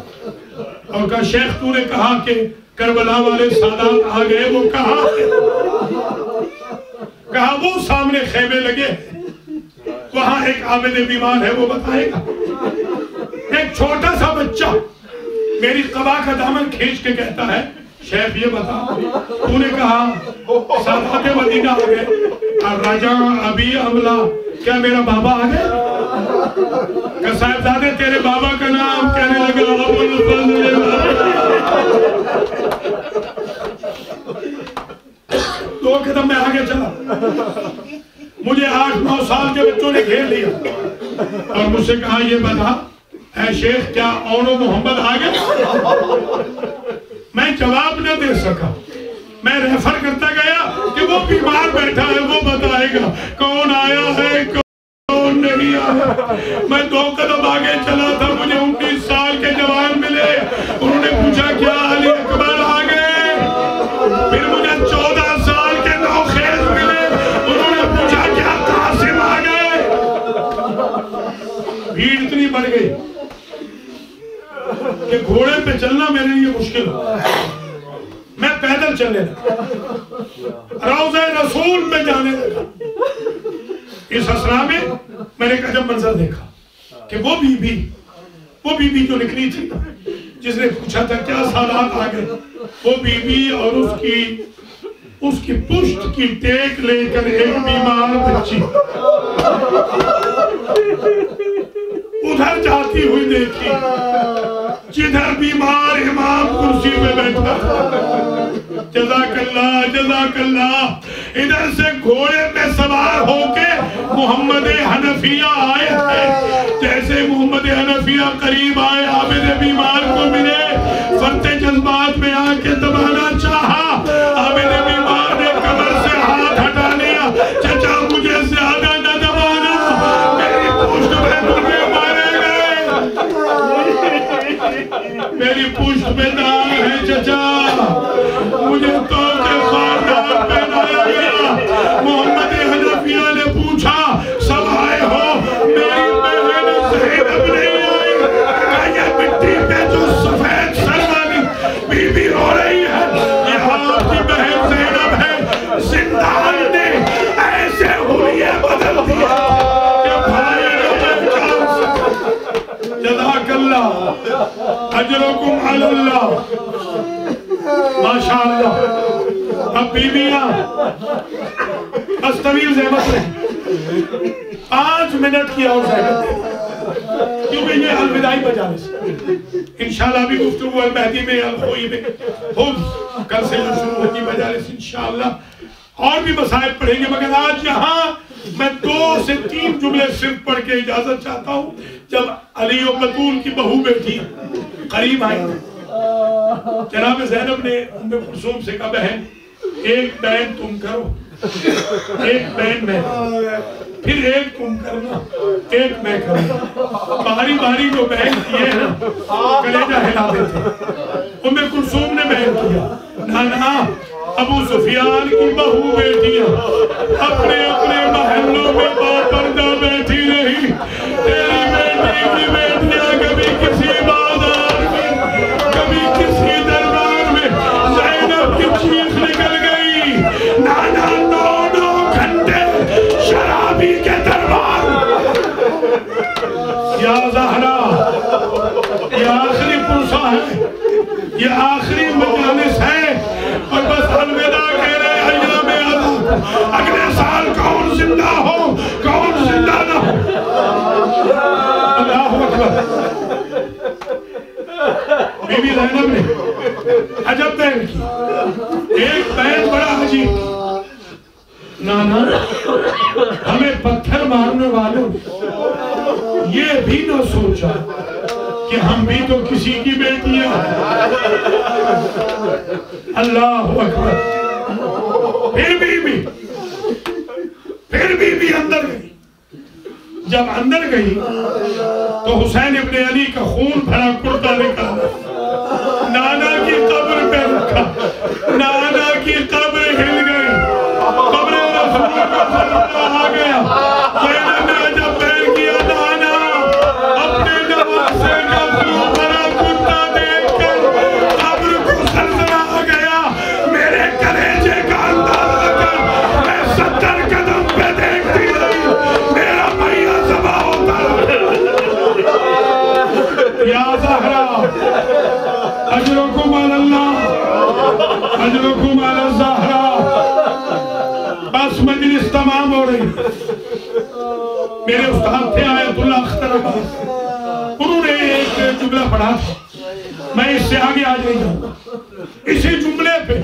اور کہا شیخ تو نے کہا کہ کربلا والے سادات آ گئے، وہ کہاں ہے؟ کہا وہ سامنے خیمے لگے، وہاں ایک عابد بیمار ہے، وہ بتائے گا۔ ایک چھوٹا سا بچہ میری قبا کا دامن کھینچ کے کہتا ہے شیخ یہ بتا، تو نے کہا سادات مدینہ آ گئے، الرجا ابی املا، کیا میرا بابا آ گئے؟ کہ صاحبزادے تیرے بابا کا نام کہنے لگا ابو الفضل۔ دو قدم میں آگے چلا، مجھے 8-9 سال کے بچوں نے گھیر لیا اور مجھ سے کہا یہ بتا اے شیخ کیا اون و محمد آ گئے؟ میں جواب نہ دے سکا، میں ریفر کرتا گیا کہ وہ بیمار بیٹھا ہے، وہ بتائے گا کون آیا ہے کون نہیں آیا۔ میں 2 قدم آگے چلا تھا، مجھے 19 سال کے جوان ملے، انہوں نے پوچھا کیا علی اکبر آ گئے؟ پھر مجھے 14 سال کے نوخیز ملے، انہوں نے پوچھا کیا قاسم آ گئے؟ بھیڑ اتنی بڑھ گئی کہ گھوڑے پہ چلنا میرے لیے مشکل ہو، میں پیدل چلنے لگا، روضہ رسول میں جانے لگا۔ اس اسرا میں میں نے ایک عجب منظر دیکھا کہ وہ بی بی جو نکلی تھی جس نے پوچھا تھا کیا سادات آ گئے، وہ بی بی اور اس کی پشت کی ٹیک لے کر ایک بیمار بچی ادھر جاتی ہوئی دیکھی جدھر بیمار امام کرسی میں بیٹھا تھا۔ جزاک اللہ جزاک اللہ۔ ادھر سے گھوڑے پہ سوار ہو کے محمد حنفیہ آئے تھے، جیسے محمد حنفیہ قریب آئے عابد بیمار کو ملے، فرتے جذبات میں آ کے دبانا چاہا، عابد بیمار نے کمر سے ہاتھ ہٹا لیا، چچا مجھے زیادہ نہ دبانا، میری پشت میں مجھے مارے گئے، میری پشت میں داغ ہے چچا، مجھے تو کے خاندان پہنایا گیا۔ محمد حنفیہ نے پوچھا سب آئے ہو؟ میری بہن زینب نہیں آئی؟ کہ یہ مٹی پہ جو سفید سر والی بی بی ہو رہی ہے یہ آپ کی بہن زینب ہے۔ زندان نے ایسے حلیے بدل دیا کہ بھائی نہ پہچان سکے۔ جزاک اللہ اجرکم علی اللہ۔ ماشاءاللہ۔ اب بیویاں بس طویل زحمت رہی، 5 منٹ کی اور زحمت ہے کیونکہ یہ الوداعی مجالس انشاءاللہ بھی گفتگو المہدی میں الخوئی میں ہوگی، کل سے جو شروع ہوگی مجالس انشاءاللہ اور بھی مسائل پڑھیں گے، مگر آج یہاں میں 2 سے 3 جملے صرف پڑھ کے اجازت چاہتا ہوں۔ جب علی و بطول کی بہو بیٹی قریب آئی، جناب زینب نے ام کلثوم سے کہا بہن ایک بین تم کرو، ایک بین میں، پھر ایک تم کرنا، ایک میں کروں۔ باری باری جو بین کیے ہیں کلیجہ ہلا دیتے۔ ام کلثوم نے بین کیا، نانا ابو سفیان کی بہو بیٹیاں اپنے اپنے محلوں میں باپردہ بیٹھی رہی. تیری بیٹی کی بیٹیاں کبھی کسی بازار میں کبھی کسی دربار میں. زینب کی چیخ نکل گئی, نانا 9 گھنٹے شرابی کے دربار. یا زہرا, یہ آخری پرسہ ہے, یہ آخری مجلس ہے, اور بس الوداع کہہ رہے ایام عذاب. اگلے سال کون زندہ ہو کون زندہ نہ ہو. اللہ اکبر. بی بی زینب نے عجب بیان کی. ایک بیان بڑا عجیب, نانا ہمیں پتھر مارنے والوں یہ بھی نہ سوچا کہ ہم بھی تو کسی کی بیٹیاں. اللہ اکبر. پھر بھی اندر گئی. جب اندر گئی تو حسین ابن علی کا خون بھرا کرتا نکالا, نانا کی قبر پہ رکھا. نانا کی قبر ہل گئی, قبر رسول اللہ آ گیا. زینب نے جب بیان کیا, نانا اپنے نواسے کا خون بھرا کرتا دیکھ کر قبر کو زلزلہ آ گیا. میرے کلیجے کا اندازہ کر, میں 70 قدم پہ دیکھتی رہی, میرا میاں ذبح ہوتا. یا زہرا اجرکم علی اللہ, اجرکم علی الزہرا. بس مجلس تمام ہو رہی. میرے استاد تھے آیت اللہ اختر عباس, انہوں نے ایک جملہ پڑھا تھا, میں اس سے آگے آج نہیں جاؤں. اسی جملے پہ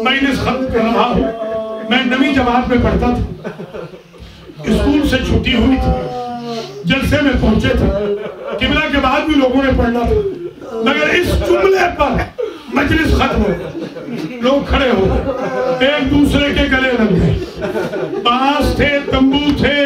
مجلس ختم کر رہا ہوں. میں 9ویں جماعت میں پڑھتا تھا, اسکول سے چھٹی ہوئی تھی, جلسے میں پہنچے تھے. قبلہ کے بعد بھی لوگوں نے پڑھنا تھا, مگر اس جملے پر مجلس ختم ہو گئی. لوگ کھڑے ہو گئے, ایک دوسرے کے گلے لگ گئے. بانس تھے, تمبو تھے,